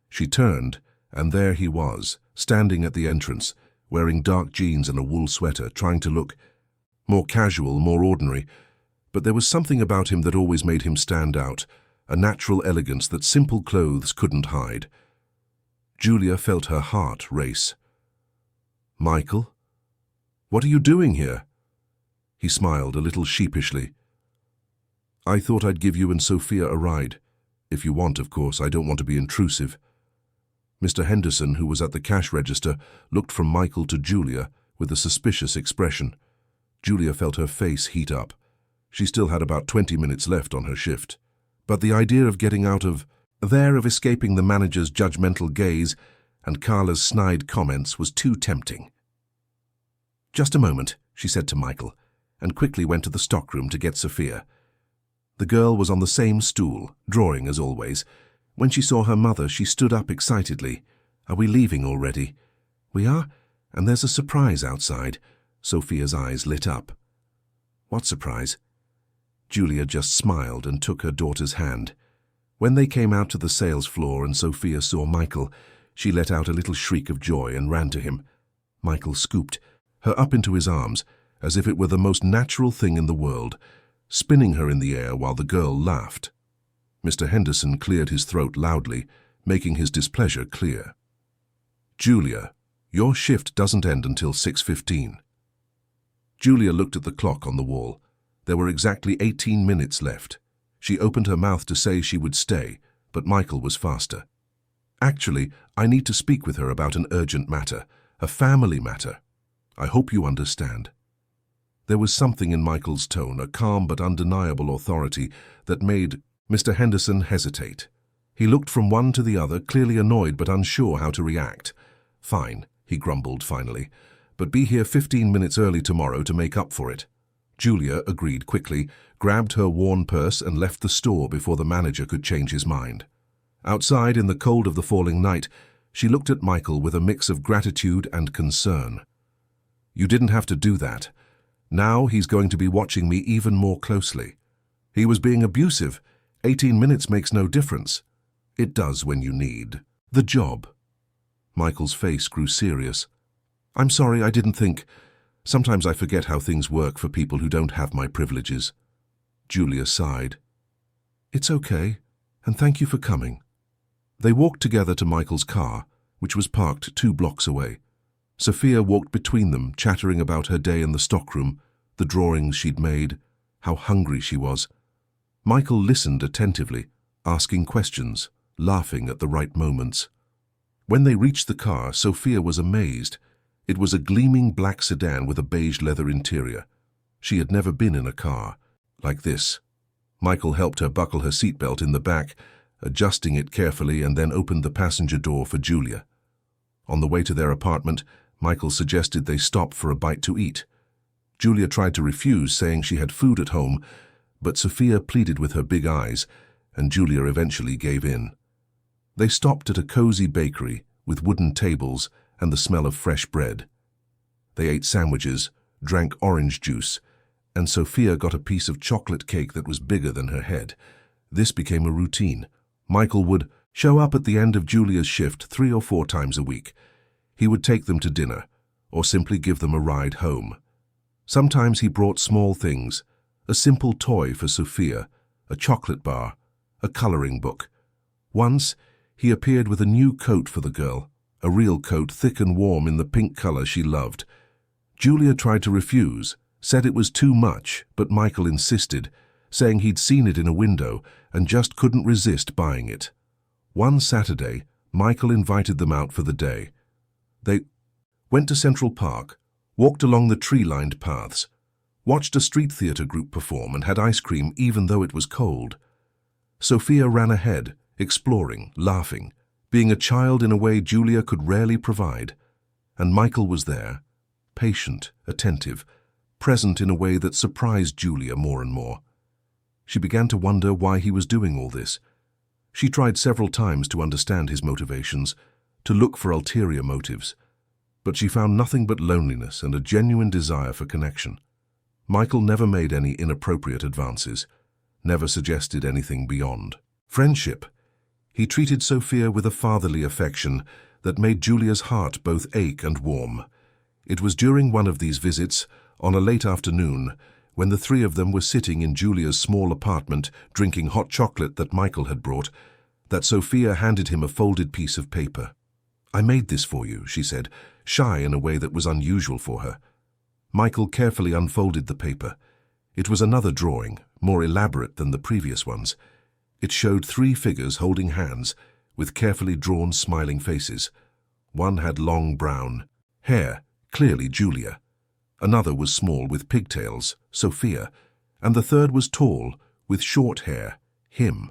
She turned, and there he was, standing at the entrance, wearing dark jeans and a wool sweater, trying to look more casual, more ordinary. But there was something about him that always made him stand out, a natural elegance that simple clothes couldn't hide. Julia felt her heart race. Michael? What are you doing here? He smiled a little sheepishly. I thought I'd give you and Sophia a ride. If you want, of course. I don't want to be intrusive. Mr. Henderson, who was at the cash register, looked from Michael to Julia with a suspicious expression. Julia felt her face heat up. She still had about 20 minutes left on her shift. But the idea of getting out of there of escaping the manager's judgmental gaze and Carla's snide comments was too tempting. "Just a moment," she said to Michael, and quickly went to the stockroom to get Sophia. The girl was on the same stool, drawing as always. When she saw her mother, she stood up excitedly. "Are we leaving already?" "We are, and there's a surprise outside." Sophia's eyes lit up. "What surprise?" Julia just smiled and took her daughter's hand. When they came out to the sales floor and Sophia saw Michael, she let out a little shriek of joy and ran to him. Michael scooped her up into his arms, as if it were the most natural thing in the world, spinning her in the air while the girl laughed. Mr. Henderson cleared his throat loudly, making his displeasure clear. "Julia, your shift doesn't end until 6:15. Julia looked at the clock on the wall. There were exactly 18 minutes left. She opened her mouth to say she would stay, but Michael was faster. "Actually, I need to speak with her about an urgent matter, a family matter. I hope you understand." There was something in Michael's tone, a calm but undeniable authority, that made Mr. Henderson hesitate. He looked from one to the other, clearly annoyed but unsure how to react. "Fine," he grumbled finally, "but be here 15 minutes early tomorrow to make up for it." Julia agreed quickly, grabbed her worn purse and left the store before the manager could change his mind. Outside, in the cold of the falling night, she looked at Michael with a mix of gratitude and concern. "You didn't have to do that. Now he's going to be watching me even more closely. He was being abusive. 18 minutes makes no difference. It does when you need the job." Michael's face grew serious. "I'm sorry, I didn't think. Sometimes I forget how things work for people who don't have my privileges." Julia sighed. "It's okay, and thank you for coming." They walked together to Michael's car, which was parked 2 blocks away. Sophia walked between them, chattering about her day in the stockroom, the drawings she'd made, how hungry she was. Michael listened attentively, asking questions, laughing at the right moments. When they reached the car, Sophia was amazed. It was a gleaming black sedan with a beige leather interior. She had never been in a car like this. Michael helped her buckle her seatbelt in the back, adjusting it carefully, and then opened the passenger door for Julia. On the way to their apartment, Michael suggested they stop for a bite to eat. Julia tried to refuse, saying she had food at home, but Sophia pleaded with her big eyes, and Julia eventually gave in. They stopped at a cozy bakery with wooden tables and the smell of fresh bread. They ate sandwiches, drank orange juice, and Sophia got a piece of chocolate cake that was bigger than her head. This became a routine. Michael would show up at the end of Julia's shift 3 or 4 times a week. He would take them to dinner, or simply give them a ride home. Sometimes he brought small things, a simple toy for Sophia, a chocolate bar, a coloring book. Once, he appeared with a new coat for the girl, a real coat, thick and warm in the pink color she loved. Julia tried to refuse, said it was too much, but Michael insisted, saying he'd seen it in a window and just couldn't resist buying it. One Saturday, Michael invited them out for the day. They went to Central Park, walked along the tree-lined paths, watched a street theater group perform, and had ice cream even though it was cold. Sophia ran ahead, exploring, laughing, being a child in a way Julia could rarely provide. And Michael was there, patient, attentive, present in a way that surprised Julia more and more. She began to wonder why he was doing all this. She tried several times to understand his motivations, to look for ulterior motives, but she found nothing but loneliness and a genuine desire for connection. Michael never made any inappropriate advances, never suggested anything beyond friendship. He treated Sophia with a fatherly affection that made Julia's heart both ache and warm. It was during one of these visits, on a late afternoon, when the 3 of them were sitting in Julia's small apartment drinking hot chocolate that Michael had brought, that Sophia handed him a folded piece of paper. "I made this for you," she said, shy in a way that was unusual for her. Michael carefully unfolded the paper. It was another drawing, more elaborate than the previous ones. It showed 3 figures holding hands, with carefully drawn smiling faces. One had long brown hair, clearly Julia. Another was small with pigtails, Sophia, and the third was tall, with short hair, him.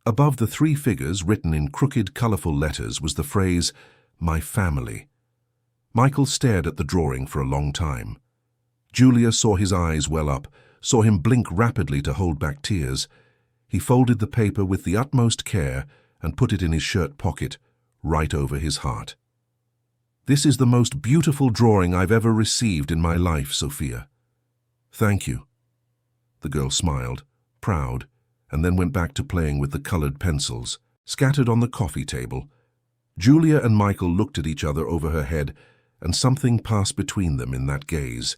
Above the three figures written in crooked, colourful letters was the phrase, "My family." Michael stared at the drawing for a long time. Julia saw his eyes well up, saw him blink rapidly to hold back tears. He folded the paper with the utmost care and put it in his shirt pocket, right over his heart. "This is the most beautiful drawing I've ever received in my life, Sophia." "Thank you." The girl smiled, proud, and then went back to playing with the coloured pencils, scattered on the coffee table. Julia and Michael looked at each other over her head, and something passed between them in that gaze.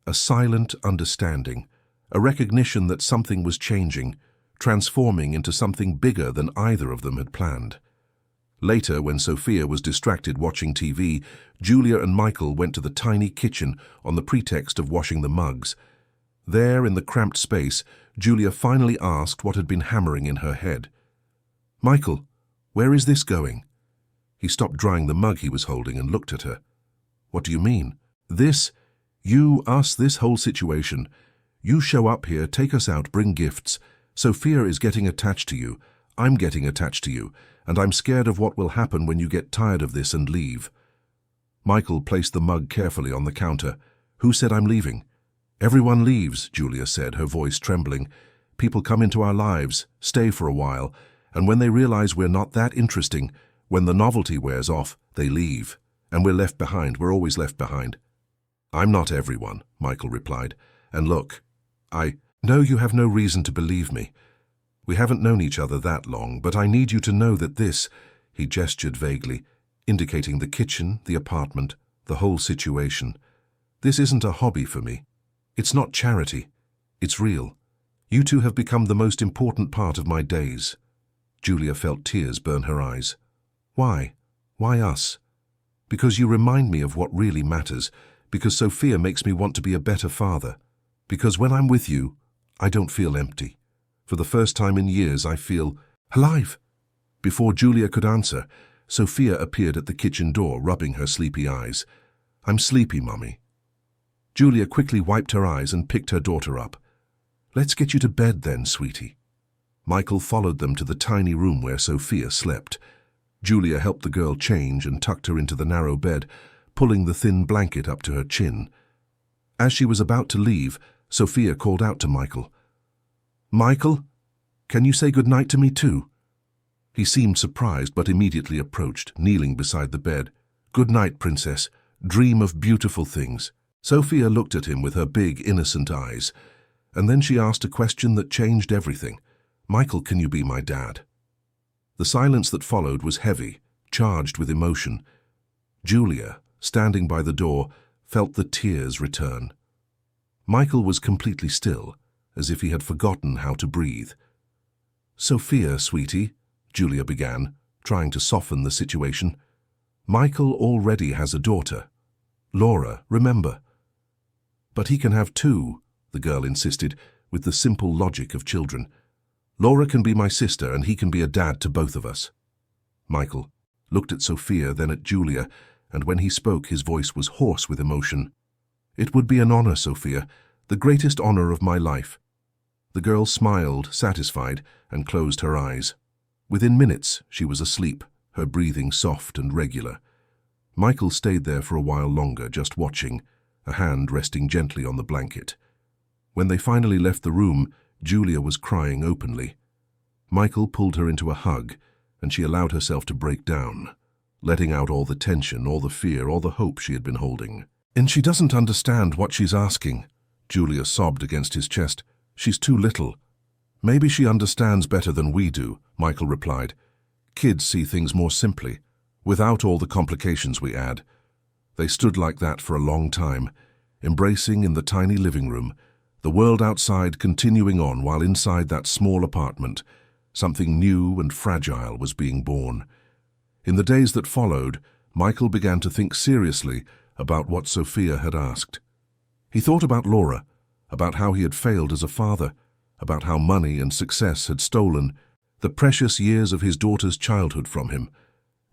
A silent understanding, a recognition that something was changing, transforming into something bigger than either of them had planned. Later, when Sophia was distracted watching TV, Julia and Michael went to the tiny kitchen on the pretext of washing the mugs. There, in the cramped space, Julia finally asked what had been hammering in her head. "Michael, where is this going?" He stopped drying the mug he was holding and looked at her. "What do you mean?" "This, you, us, this whole situation. You show up here, take us out, bring gifts. Sophia is getting attached to you. I'm getting attached to you, and I'm scared of what will happen when you get tired of this and leave." Michael placed the mug carefully on the counter. "Who said I'm leaving?" "Everyone leaves," Julia said, her voice trembling. "People come into our lives, stay for a while, and when they realize we're not that interesting, when the novelty wears off, they leave. And we're left behind, we're always left behind." "I'm not everyone," Michael replied. "And look, know you have no reason to believe me. We haven't known each other that long, but I need you to know that this," he gestured vaguely, indicating the kitchen, the apartment, the whole situation. "This isn't a hobby for me. It's not charity. It's real. You two have become the most important part of my days." Julia felt tears burn her eyes. "Why? Why us?" "Because you remind me of what really matters, because Sophia makes me want to be a better father. Because when I'm with you, I don't feel empty. For the first time in years, I feel alive." Before Julia could answer, Sophia appeared at the kitchen door, rubbing her sleepy eyes. "I'm sleepy, Mummy." Julia quickly wiped her eyes and picked her daughter up. "Let's get you to bed then, sweetie." Michael followed them to the tiny room where Sophia slept. Julia helped the girl change and tucked her into the narrow bed, pulling the thin blanket up to her chin. As she was about to leave, Sophia called out to Michael. "Michael, can you say good night to me too?" He seemed surprised but immediately approached, kneeling beside the bed. "Good night, princess. Dream of beautiful things." Sophia looked at him with her big, innocent eyes, and then she asked a question that changed everything. "Michael, can you be my dad?" The silence that followed was heavy, charged with emotion. Julia, standing by the door, felt the tears return. Michael was completely still, as if he had forgotten how to breathe. "Sophia, sweetie," Julia began, trying to soften the situation. "Michael already has a daughter. Laura, remember." "But he can have two," the girl insisted, with the simple logic of children. "Laura can be my sister and he can be a dad to both of us." Michael looked at Sophia, then at Julia, and when he spoke his voice was hoarse with emotion. "It would be an honor, Sophia, the greatest honor of my life." The girl smiled, satisfied, and closed her eyes. Within minutes she was asleep, her breathing soft and regular. Michael stayed there for a while longer, just watching, a hand resting gently on the blanket. When they finally left the room, Julia was crying openly. Michael pulled her into a hug, and she allowed herself to break down, letting out all the tension, all the fear, all the hope she had been holding. "And she doesn't understand what she's asking," Julia sobbed against his chest. "She's too little." "Maybe she understands better than we do," Michael replied. "Kids see things more simply, without all the complications we add." They stood like that for a long time, embracing in the tiny living room, the world outside continuing on while inside that small apartment, something new and fragile was being born. In the days that followed, Michael began to think seriously about what Sophia had asked. He thought about Laura, about how he had failed as a father, about how money and success had stolen the precious years of his daughter's childhood from him,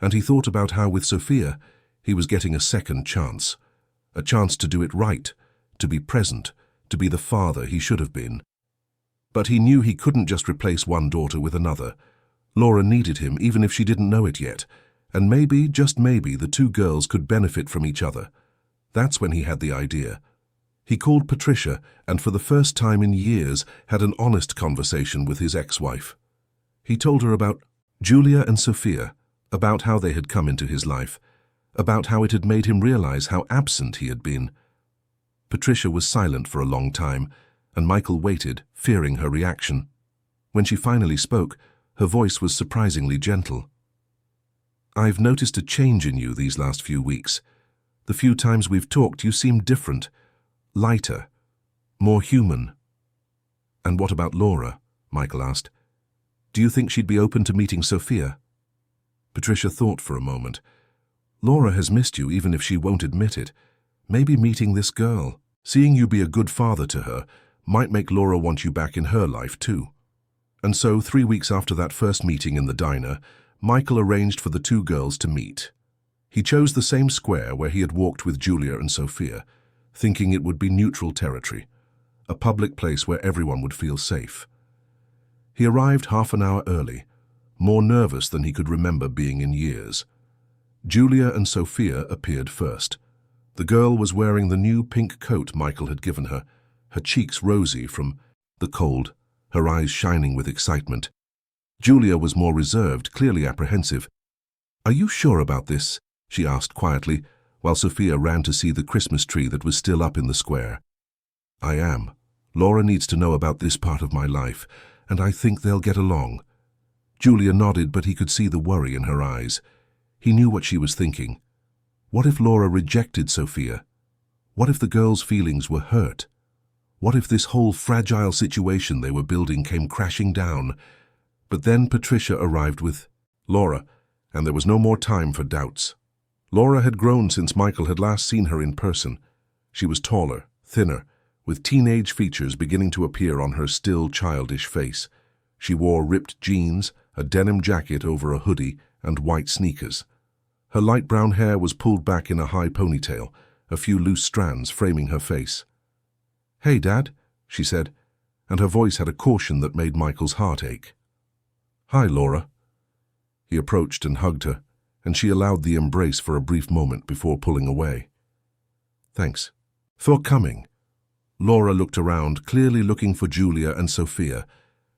and he thought about how with Sophia he was getting a second chance, a chance to do it right, to be present, to be the father he should have been. But he knew he couldn't just replace one daughter with another. Laura needed him even if she didn't know it yet, and maybe, just maybe, the two girls could benefit from each other. That's when he had the idea. He called Patricia and for the first time in years had an honest conversation with his ex-wife. He told her about Julia and Sophia, about how they had come into his life, about how it had made him realize how absent he had been. Patricia was silent for a long time, and Michael waited, fearing her reaction. When she finally spoke, her voice was surprisingly gentle. "I've noticed a change in you these last few weeks. The few times we've talked, you seem different, lighter, more human." "And what about Laura?" Michael asked. "Do you think she'd be open to meeting Sophia?" Patricia thought for a moment. "Laura has missed you even if she won't admit it. Maybe meeting this girl, seeing you be a good father to her, might make Laura want you back in her life too." And so, 3 weeks after that first meeting in the diner, Michael arranged for the two girls to meet. He chose the same square where he had walked with Julia and Sophia, thinking it would be neutral territory, a public place where everyone would feel safe. He arrived half an hour early, more nervous than he could remember being in years. Julia and Sophia appeared first. The girl was wearing the new pink coat Michael had given her, her cheeks rosy from the cold, her eyes shining with excitement. Julia was more reserved, clearly apprehensive. "Are you sure about this?" she asked quietly, while Sophia ran to see the Christmas tree that was still up in the square. "I am. Laura needs to know about this part of my life, and I think they'll get along." Julia nodded, but he could see the worry in her eyes. He knew what she was thinking. What if Laura rejected Sophia? What if the girls' feelings were hurt? What if this whole fragile situation they were building came crashing down? But then Patricia arrived with Laura, and there was no more time for doubts. Laura had grown since Michael had last seen her in person. She was taller, thinner, with teenage features beginning to appear on her still childish face. She wore ripped jeans, a denim jacket over a hoodie, and white sneakers. Her light brown hair was pulled back in a high ponytail, a few loose strands framing her face. "Hey, Dad," she said, and her voice had a caution that made Michael's heart ache. "Hi, Laura." He approached and hugged her, and she allowed the embrace for a brief moment before pulling away. "Thanks for coming." Laura looked around, clearly looking for Julia and Sophia.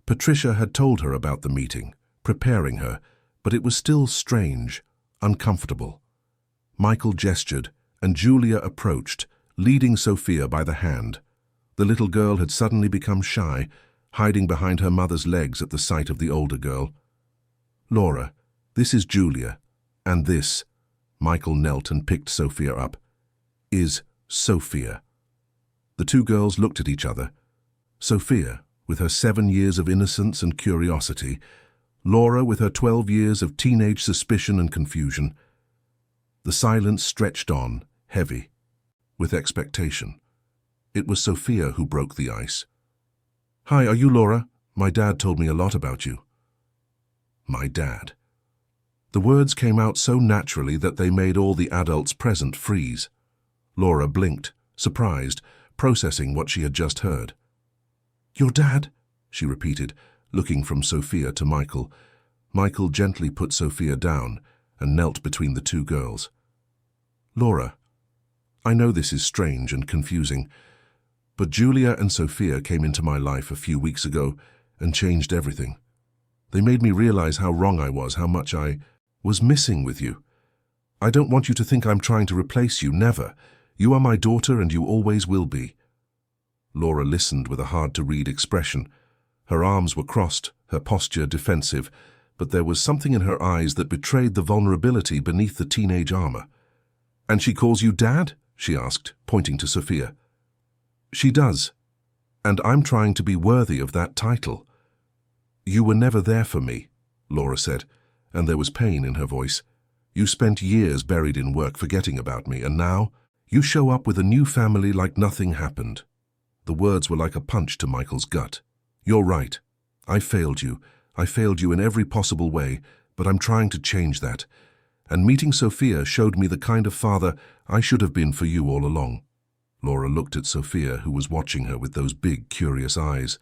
Patricia had told her about the meeting, preparing her, but it was still strange, uncomfortable. Michael gestured, and Julia approached, leading Sophia by the hand. The little girl had suddenly become shy, hiding behind her mother's legs at the sight of the older girl. "Laura, this is Julia, and this," Michael knelt and picked Sophia up, "is Sophia." The two girls looked at each other. Sophia, with her 7 years of innocence and curiosity, Laura with her 12 years of teenage suspicion and confusion. The silence stretched on, heavy, with expectation. It was Sophia who broke the ice. "Hi, are you Laura? My dad told me a lot about you." "My dad." The words came out so naturally that they made all the adults present freeze. Laura blinked, surprised, processing what she had just heard. "Your dad?" she repeated, looking from Sophia to Michael. Michael gently put Sophia down and knelt between the two girls. "Laura, I know this is strange and confusing, but Julia and Sophia came into my life a few weeks ago and changed everything. They made me realize how wrong I was, how much I was missing with you. I don't want you to think I'm trying to replace you, never. You are my daughter and you always will be." Laura listened with a hard-to-read expression. Her arms were crossed, her posture defensive, but there was something in her eyes that betrayed the vulnerability beneath the teenage armor. "And she calls you Dad?" she asked, pointing to Sophia. "She does, and I'm trying to be worthy of that title." "You were never there for me," Laura said, and there was pain in her voice. "You spent years buried in work forgetting about me, and now you show up with a new family like nothing happened." The words were like a punch to Michael's gut. "You're right. I failed you. I failed you in every possible way, but I'm trying to change that. And meeting Sophia showed me the kind of father I should have been for you all along." Laura looked at Sophia, who was watching her with those big, curious eyes.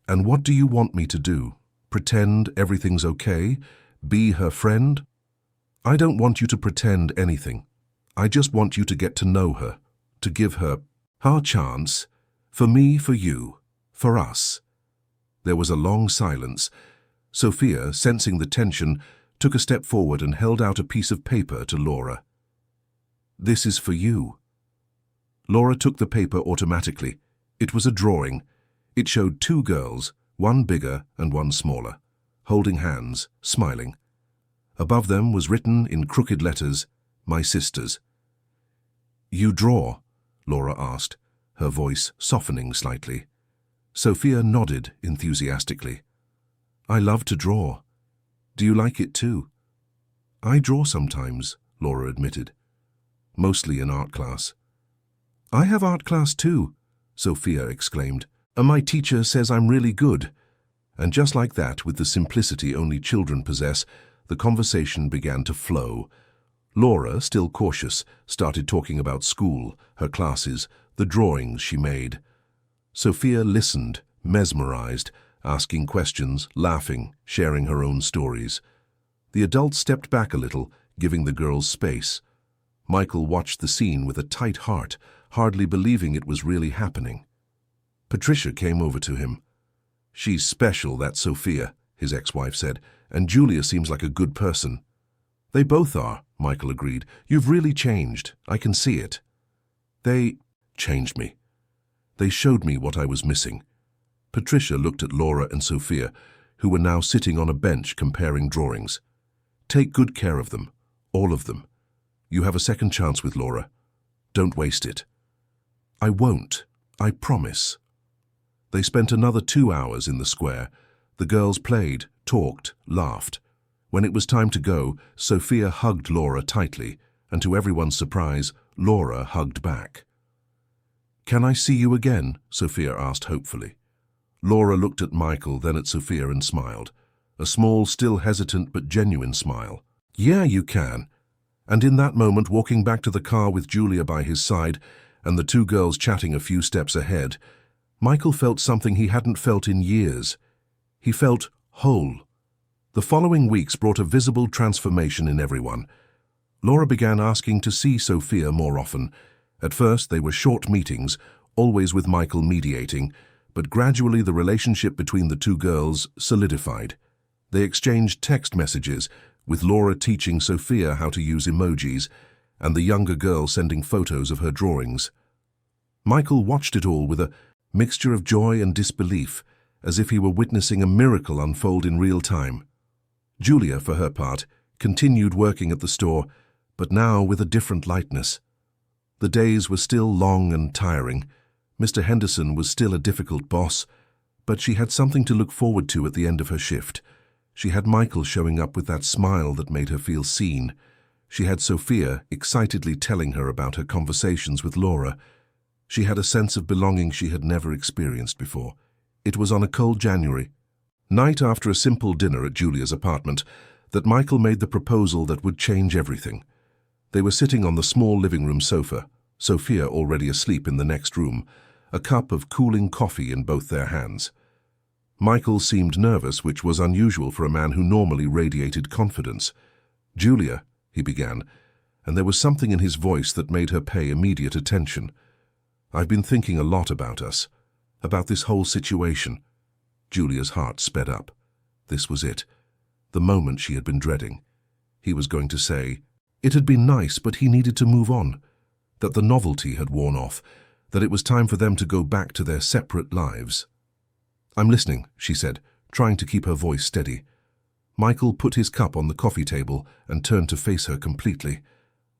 "And what do you want me to do? Pretend everything's okay? Be her friend? I don't want you to pretend anything. I just want you to get to know her, to give her our chance, for me, for you, for us. There was a long silence. Sophia, sensing the tension, took a step forward and held out a piece of paper to Laura. This is for you. Laura took the paper automatically. It was a drawing. It showed two girls, one bigger and one smaller, holding hands, smiling. Above them was written in crooked letters, "My sisters." You draw? Laura asked, her voice softening slightly. Sophia nodded enthusiastically. I love to draw. Do you like it too? I draw sometimes, Laura admitted. Mostly in art class. I have art class too, Sophia exclaimed. And my teacher says I'm really good. And just like that, with the simplicity only children possess, the conversation began to flow. Laura, still cautious, started talking about school, her classes, the drawings she made. Sophia listened, mesmerized, asking questions, laughing, sharing her own stories. The adults stepped back a little, giving the girls space. Michael watched the scene with a tight heart, hardly believing it was really happening. Patricia came over to him. She's special, that Sophia, his ex-wife said, and Julia seems like a good person. They both are, Michael agreed. You've really changed. I can see it. They changed me. They showed me what I was missing. Patricia looked at Laura and Sophia, who were now sitting on a bench comparing drawings. Take good care of them, all of them. You have a second chance with Laura. Don't waste it. I won't. I promise. They spent another 2 hours in the square. The girls played, talked, laughed. When it was time to go, Sophia hugged Laura tightly, and to everyone's surprise, Laura hugged back. Can I see you again? Sophia asked hopefully. Laura looked at Michael, then at Sophia and smiled. A small, still hesitant but genuine smile. Yeah, you can. And in that moment, walking back to the car with Julia by his side and the two girls chatting a few steps ahead, Michael felt something he hadn't felt in years. He felt whole. The following weeks brought a visible transformation in everyone. Laura began asking to see Sophia more often. At first, they were short meetings, always with Michael mediating, but gradually the relationship between the two girls solidified. They exchanged text messages, with Laura teaching Sophia how to use emojis, and the younger girl sending photos of her drawings. Michael watched it all with a mixture of joy and disbelief, as if he were witnessing a miracle unfold in real time. Julia, for her part, continued working at the store, but now with a different lightness. The days were still long and tiring. Mr. Henderson was still a difficult boss, but she had something to look forward to at the end of her shift. She had Michael showing up with that smile that made her feel seen. She had Sophia excitedly telling her about her conversations with Laura. She had a sense of belonging she had never experienced before. It was on a cold January night after a simple dinner at Julia's apartment that Michael made the proposal that would change everything. They were sitting on the small living room sofa, Sophia already asleep in the next room, a cup of cooling coffee in both their hands. Michael seemed nervous, which was unusual for a man who normally radiated confidence. Julia, he began, and there was something in his voice that made her pay immediate attention. I've been thinking a lot about us, about this whole situation. Julia's heart sped up. This was it, the moment she had been dreading. He was going to say, it had been nice, but he needed to move on, that the novelty had worn off, that it was time for them to go back to their separate lives. I'm listening, she said, trying to keep her voice steady. Michael put his cup on the coffee table and turned to face her completely.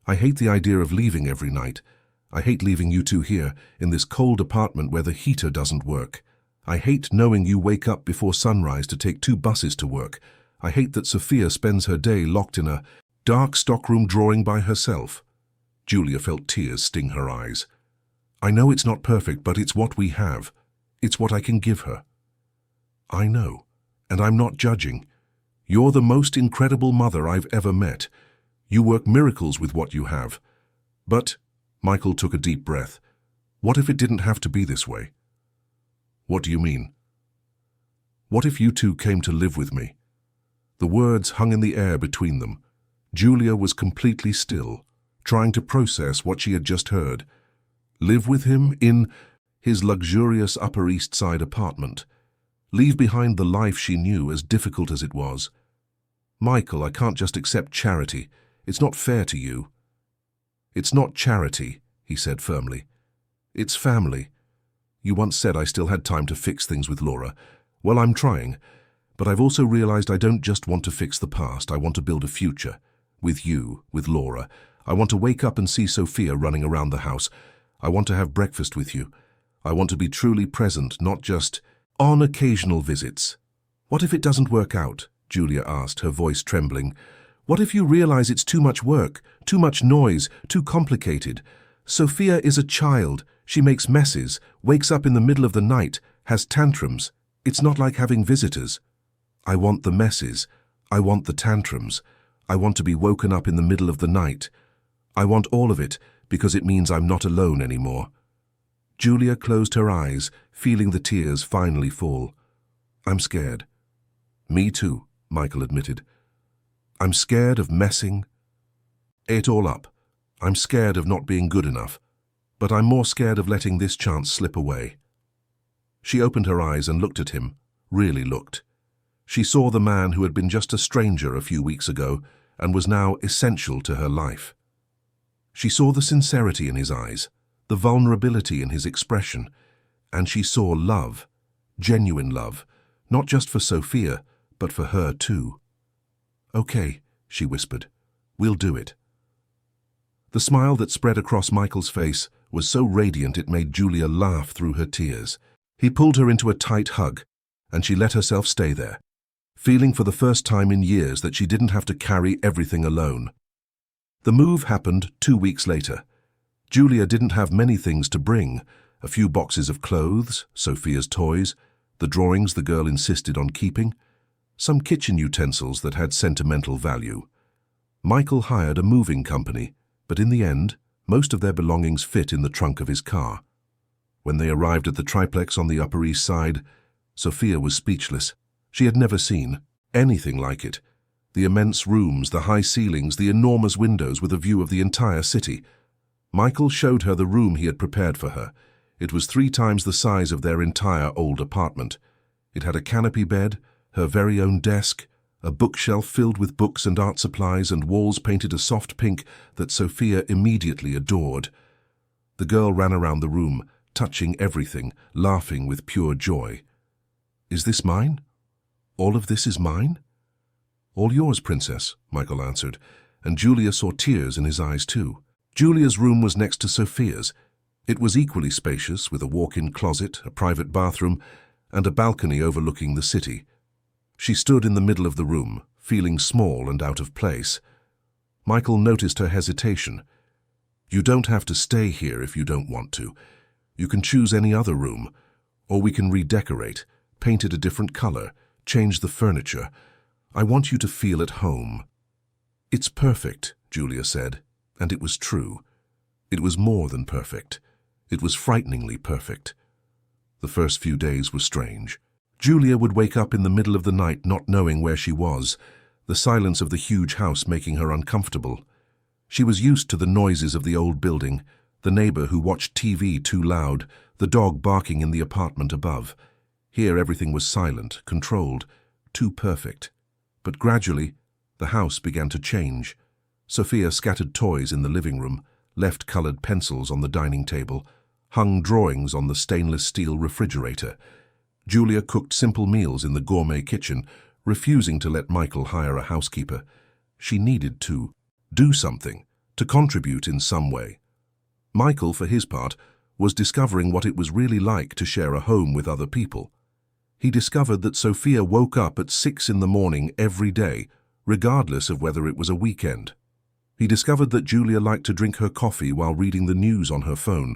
I hate the idea of leaving every night. I hate leaving you two here, in this cold apartment where the heater doesn't work. I hate knowing you wake up before sunrise to take 2 buses to work. I hate that Sophia spends her day locked in a dark stockroom drawing by herself. Julia felt tears sting her eyes. I know it's not perfect, but it's what we have. It's what I can give her. I know, and I'm not judging. You're the most incredible mother I've ever met. You work miracles with what you have. But, Michael took a deep breath, what if it didn't have to be this way? What do you mean? What if you two came to live with me? The words hung in the air between them. Julia was completely still, trying to process what she had just heard. Live with him in his luxurious Upper East Side apartment. Leave behind the life she knew, as difficult as it was. Michael, I can't just accept charity. It's not fair to you. It's not charity, he said firmly. It's family. You once said I still had time to fix things with Laura. Well, I'm trying. But I've also realized I don't just want to fix the past. I want to build a future. With you, with Laura. I want to wake up and see Sophia running around the house. I want to have breakfast with you. I want to be truly present, not just on occasional visits. What if it doesn't work out? Julia asked, her voice trembling. What if you realize it's too much work, too much noise, too complicated? Sophia is a child. She makes messes, wakes up in the middle of the night, has tantrums. It's not like having visitors. I want the messes. I want the tantrums. I want to be woken up in the middle of the night. I want all of it because it means I'm not alone anymore. Julia closed her eyes, feeling the tears finally fall. I'm scared. Me too, Michael admitted. I'm scared of messing it all up. I'm scared of not being good enough, but I'm more scared of letting this chance slip away. She opened her eyes and looked at him, really looked. She saw the man who had been just a stranger a few weeks ago and was now essential to her life. She saw the sincerity in his eyes, the vulnerability in his expression, and she saw love, genuine love, not just for Sophia, but for her too. Okay, she whispered, we'll do it. The smile that spread across Michael's face was so radiant it made Julia laugh through her tears. He pulled her into a tight hug, and she let herself stay there, feeling for the first time in years that she didn't have to carry everything alone. The move happened 2 weeks later. Julia didn't have many things to bring, a few boxes of clothes, Sophia's toys, the drawings the girl insisted on keeping, some kitchen utensils that had sentimental value. Michael hired a moving company, but in the end, most of their belongings fit in the trunk of his car. When they arrived at the triplex on the Upper East Side, Sophia was speechless. She had never seen anything like it. The immense rooms, the high ceilings, the enormous windows with a view of the entire city. Michael showed her the room he had prepared for her. It was 3 times the size of their entire old apartment. It had a canopy bed, her very own desk, a bookshelf filled with books and art supplies, and walls painted a soft pink that Sophia immediately adored. The girl ran around the room, touching everything, laughing with pure joy. Is this mine? All of this is mine? All yours, Princess, Michael answered, and Julia saw tears in his eyes too. Julia's room was next to Sophia's. It was equally spacious, with a walk-in closet, a private bathroom, and a balcony overlooking the city. She stood in the middle of the room, feeling small and out of place. Michael noticed her hesitation. You don't have to stay here if you don't want to. You can choose any other room, or we can redecorate, paint it a different color, change the furniture. I want you to feel at home. It's perfect, Julia said, and it was true. It was more than perfect. It was frighteningly perfect. The first few days were strange. Julia would wake up in the middle of the night not knowing where she was, the silence of the huge house making her uncomfortable. She was used to the noises of the old building, the neighbor who watched TV too loud, the dog barking in the apartment above. Here everything was silent, controlled, too perfect. But gradually, the house began to change. Sophia scattered toys in the living room, left colored pencils on the dining table, hung drawings on the stainless steel refrigerator. Julia cooked simple meals in the gourmet kitchen, refusing to let Michael hire a housekeeper. She needed to do something, to contribute in some way. Michael, for his part, was discovering what it was really like to share a home with other people. He discovered that Sophia woke up at 6 in the morning every day, regardless of whether it was a weekend. He discovered that Julia liked to drink her coffee while reading the news on her phone.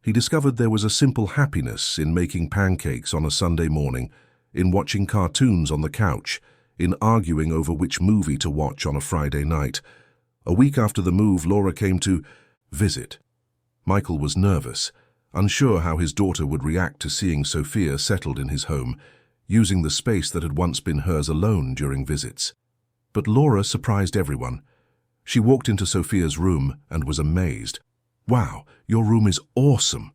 He discovered there was a simple happiness in making pancakes on a Sunday morning, in watching cartoons on the couch, in arguing over which movie to watch on a Friday night. A week after the move, Laura came to visit. Michael was nervous, unsure how his daughter would react to seeing Sophia settled in his home. using the space that had once been hers alone during visits. But Laura surprised everyone. She walked into Sophia's room and was amazed. "Wow, your room is awesome."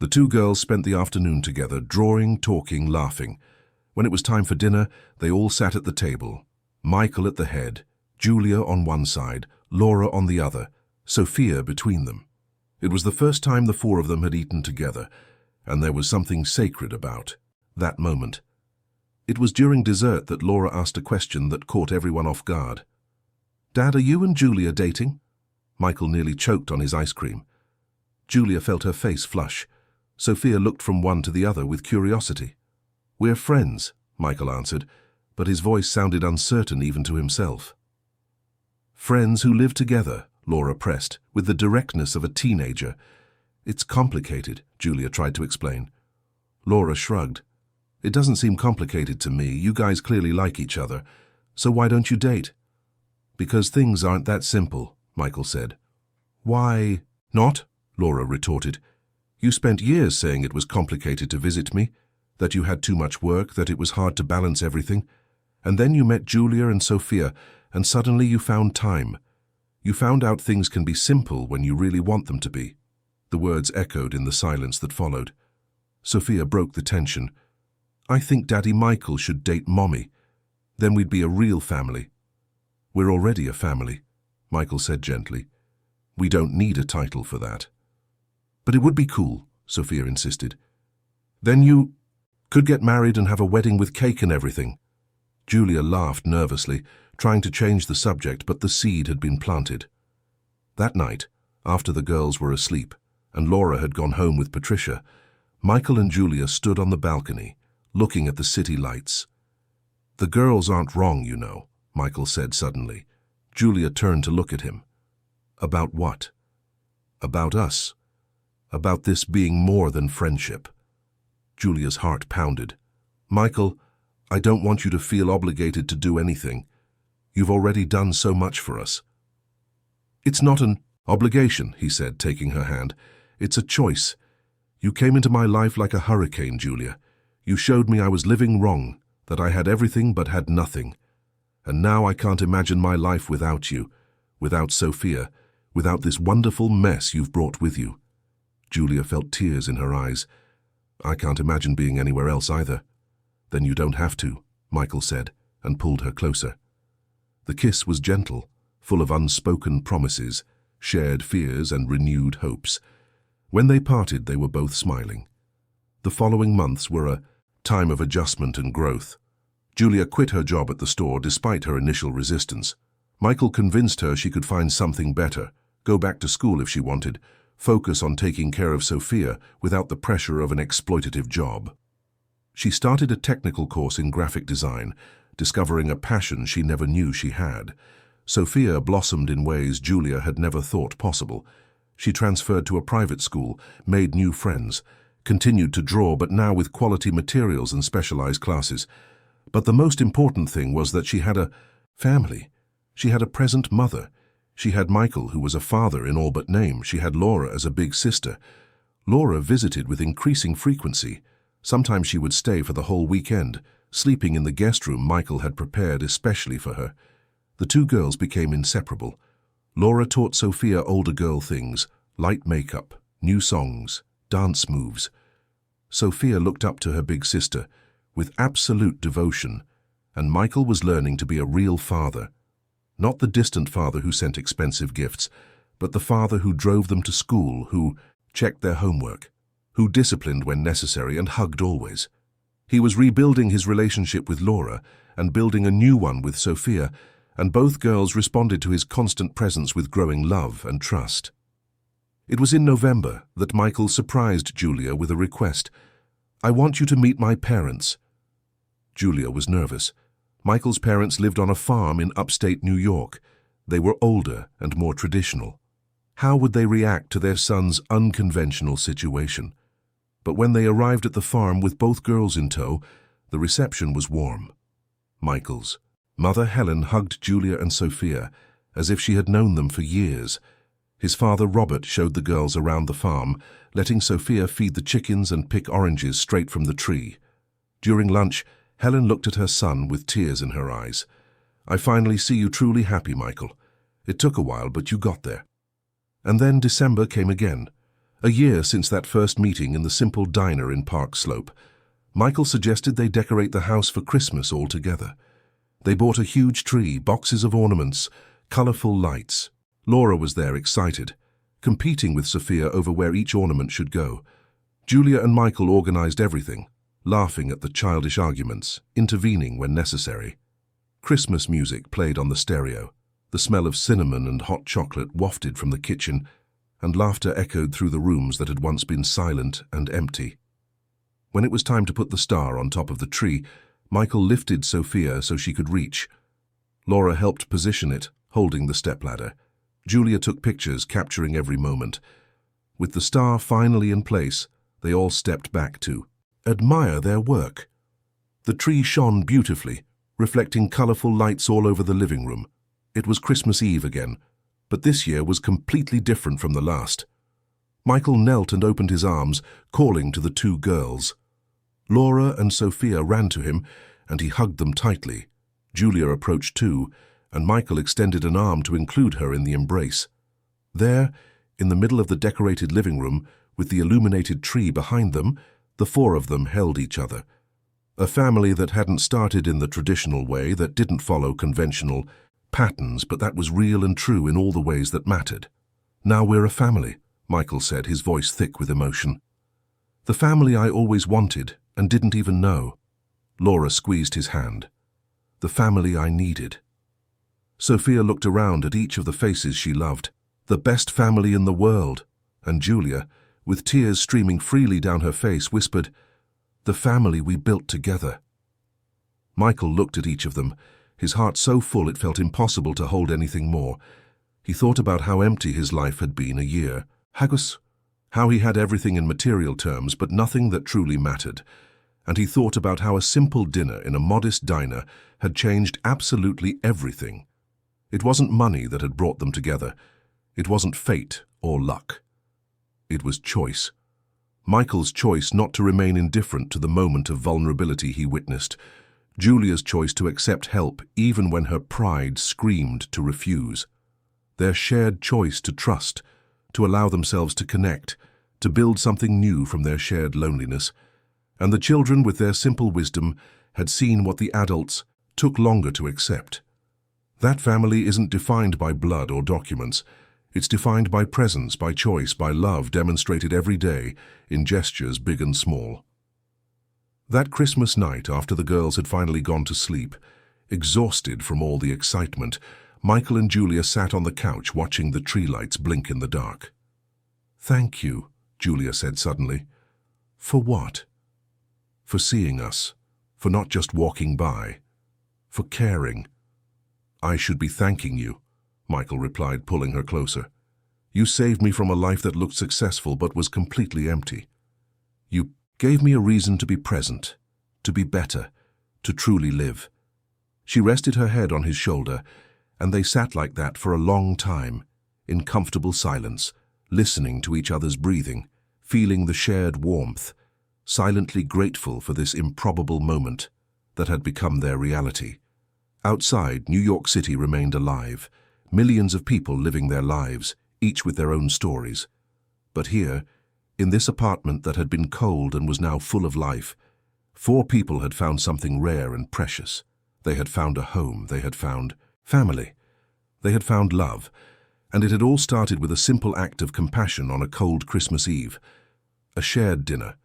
The two girls spent the afternoon together, drawing, talking, laughing. When it was time for dinner, they all sat at the table. Michael at the head, Julia on one side, Laura on the other, Sophia between them. It was the first time the four of them had eaten together, and there was something sacred about that moment. It was during dessert that Laura asked a question that caught everyone off guard. "Dad, are you and Julia dating?" Michael nearly choked on his ice cream. Julia felt her face flush. Sophia looked from one to the other with curiosity. "We're friends," Michael answered, but his voice sounded uncertain even to himself. "Friends who live together," Laura pressed, with the directness of a teenager. "It's complicated," Julia tried to explain. Laura shrugged. "It doesn't seem complicated to me. You guys clearly like each other. So why don't you date?" "Because things aren't that simple," Michael said. "Why not?" Laura retorted. "You spent years saying it was complicated to visit me, that you had too much work, that it was hard to balance everything. And then you met Julia and Sophia, and suddenly you found time. You found out things can be simple when you really want them to be." The words echoed in the silence that followed. Sophia broke the tension. "I think Daddy Michael should date Mommy. Then we'd be a real family." "We're already a family," Michael said gently. "We don't need a title for that." "But it would be cool," Sophia insisted. "Then you could get married and have a wedding with cake and everything." Julia laughed nervously, trying to change the subject, but the seed had been planted. That night, after the girls were asleep and Laura had gone home with Patricia, Michael and Julia stood on the balcony, looking at the city lights. "The girls aren't wrong, you know," Michael said suddenly. Julia turned to look at him. "About what?" "About us. About this being more than friendship." Julia's heart pounded. "Michael, I don't want you to feel obligated to do anything. You've already done so much for us." "It's not an obligation," he said, taking her hand. "It's a choice. You came into my life like a hurricane, Julia. You showed me I was living wrong, that I had everything but had nothing. And now I can't imagine my life without you, without Sophia, without this wonderful mess you've brought with you." Julia felt tears in her eyes. "I can't imagine being anywhere else either." "Then you don't have to," Michael said, and pulled her closer. The kiss was gentle, full of unspoken promises, shared fears and renewed hopes. When they parted, they were both smiling. The following months were a time of adjustment and growth. Julia quit her job at the store despite her initial resistance. Michael convinced her she could find something better, go back to school if she wanted, focus on taking care of Sophia without the pressure of an exploitative job. She started a technical course in graphic design, discovering a passion she never knew she had. Sophia blossomed in ways Julia had never thought possible. She transferred to a private school, made new friends, continued to draw, but now with quality materials and specialized classes. But the most important thing was that she had a family. She had a present mother. She had Michael, who was a father in all but name. She had Laura as a big sister. Laura visited with increasing frequency. Sometimes she would stay for the whole weekend, sleeping in the guest room Michael had prepared especially for her. The two girls became inseparable. Laura taught Sophia older girl things, light makeup, new songs, dance moves. Sophia looked up to her big sister with absolute devotion, and Michael was learning to be a real father. Not the distant father who sent expensive gifts, but the father who drove them to school, who checked their homework, who disciplined when necessary and hugged always. He was rebuilding his relationship with Laura and building a new one with Sophia, and both girls responded to his constant presence with growing love and trust. It was in November that Michael surprised Julia with a request. "I want you to meet my parents." Julia was nervous. Michael's parents lived on a farm in upstate New York. They were older and more traditional. How would they react to their son's unconventional situation? But when they arrived at the farm with both girls in tow, the reception was warm. Michael's mother, Helen, hugged Julia and Sophia as if she had known them for years. His father, Robert, showed the girls around the farm, letting Sophia feed the chickens and pick oranges straight from the tree. During lunch, Helen looked at her son with tears in her eyes. "I finally see you truly happy, Michael. It took a while, but you got there." And then December came again. A year since that first meeting in the simple diner in Park Slope. Michael suggested they decorate the house for Christmas all together. They bought a huge tree, boxes of ornaments, colorful lights. Laura was there, excited, competing with Sophia over where each ornament should go. Julia and Michael organized everything, laughing at the childish arguments, intervening when necessary. Christmas music played on the stereo. The smell of cinnamon and hot chocolate wafted from the kitchen, and laughter echoed through the rooms that had once been silent and empty. When it was time to put the star on top of the tree, Michael lifted Sophia so she could reach. Laura helped position it, holding the stepladder. Julia took pictures, capturing every moment. With the star finally in place, they all stepped back to admire their work. The tree shone beautifully, reflecting colorful lights all over the living room. It was Christmas Eve again, but this year was completely different from the last. Michael knelt and opened his arms, calling to the two girls. Laura and Sophia ran to him, and he hugged them tightly. Julia approached too, and Michael extended an arm to include her in the embrace. There, in the middle of the decorated living room, with the illuminated tree behind them, the four of them held each other. A family that hadn't started in the traditional way, that didn't follow conventional patterns, but that was real and true in all the ways that mattered. "Now we're a family," Michael said, his voice thick with emotion. "The family I always wanted and didn't even know." Laura squeezed his hand. "The family I needed." Sophia looked around at each of the faces she loved. "The best family in the world." And Julia, with tears streaming freely down her face, whispered, "The family we built together." Michael looked at each of them, his heart so full it felt impossible to hold anything more. He thought about how empty his life had been a year. How he had everything in material terms, but nothing that truly mattered. And he thought about how a simple dinner in a modest diner had changed absolutely everything. It wasn't money that had brought them together. It wasn't fate or luck. It was choice. Michael's choice not to remain indifferent to the moment of vulnerability he witnessed. Julia's choice to accept help even when her pride screamed to refuse. Their shared choice to trust, to allow themselves to connect, to build something new from their shared loneliness. And the children, with their simple wisdom, had seen what the adults took longer to accept. That family isn't defined by blood or documents. It's defined by presence, by choice, by love demonstrated every day in gestures big and small. That Christmas night, after the girls had finally gone to sleep, exhausted from all the excitement, Michael and Julia sat on the couch watching the tree lights blink in the dark. "Thank you," Julia said suddenly. "For what?" "For seeing us, for not just walking by, for caring." "I should be thanking you," Michael replied, pulling her closer. "You saved me from a life that looked successful but was completely empty. You gave me a reason to be present, to be better, to truly live." She rested her head on his shoulder, and they sat like that for a long time, in comfortable silence, listening to each other's breathing, feeling the shared warmth, silently grateful for this improbable moment that had become their reality. Outside, New York City remained alive, millions of people living their lives, each with their own stories. But here, in this apartment that had been cold and was now full of life, four people had found something rare and precious. They had found a home, they had found family, they had found love, and it had all started with a simple act of compassion on a cold Christmas Eve. A shared dinner,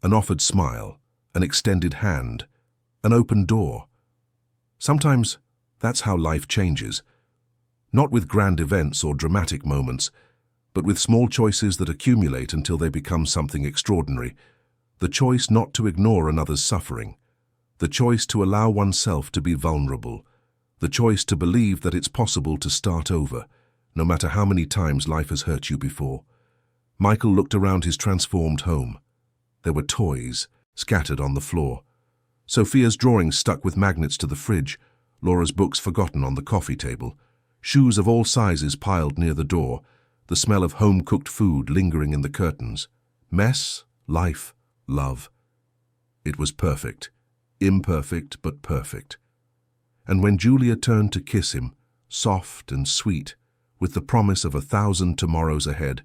an offered smile, an extended hand, an open door. Sometimes that's how life changes. Not with grand events or dramatic moments, but with small choices that accumulate until they become something extraordinary. The choice not to ignore another's suffering. The choice to allow oneself to be vulnerable. The choice to believe that it's possible to start over, no matter how many times life has hurt you before. Michael looked around his transformed home. There were toys scattered on the floor. Sophia's drawings stuck with magnets to the fridge, Laura's books forgotten on the coffee table, shoes of all sizes piled near the door, the smell of home-cooked food lingering in the curtains. Mess, life, love. It was perfect. Imperfect, but perfect. And when Julia turned to kiss him, soft and sweet, with the promise of 1,000 tomorrows ahead,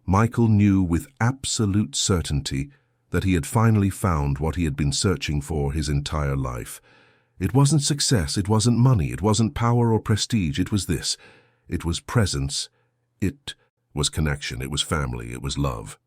Michael knew with absolute certainty that he had finally found what he had been searching for his entire life. It wasn't success, it wasn't money, it wasn't power or prestige, it was this. It was presence, it was connection, it was family, it was love.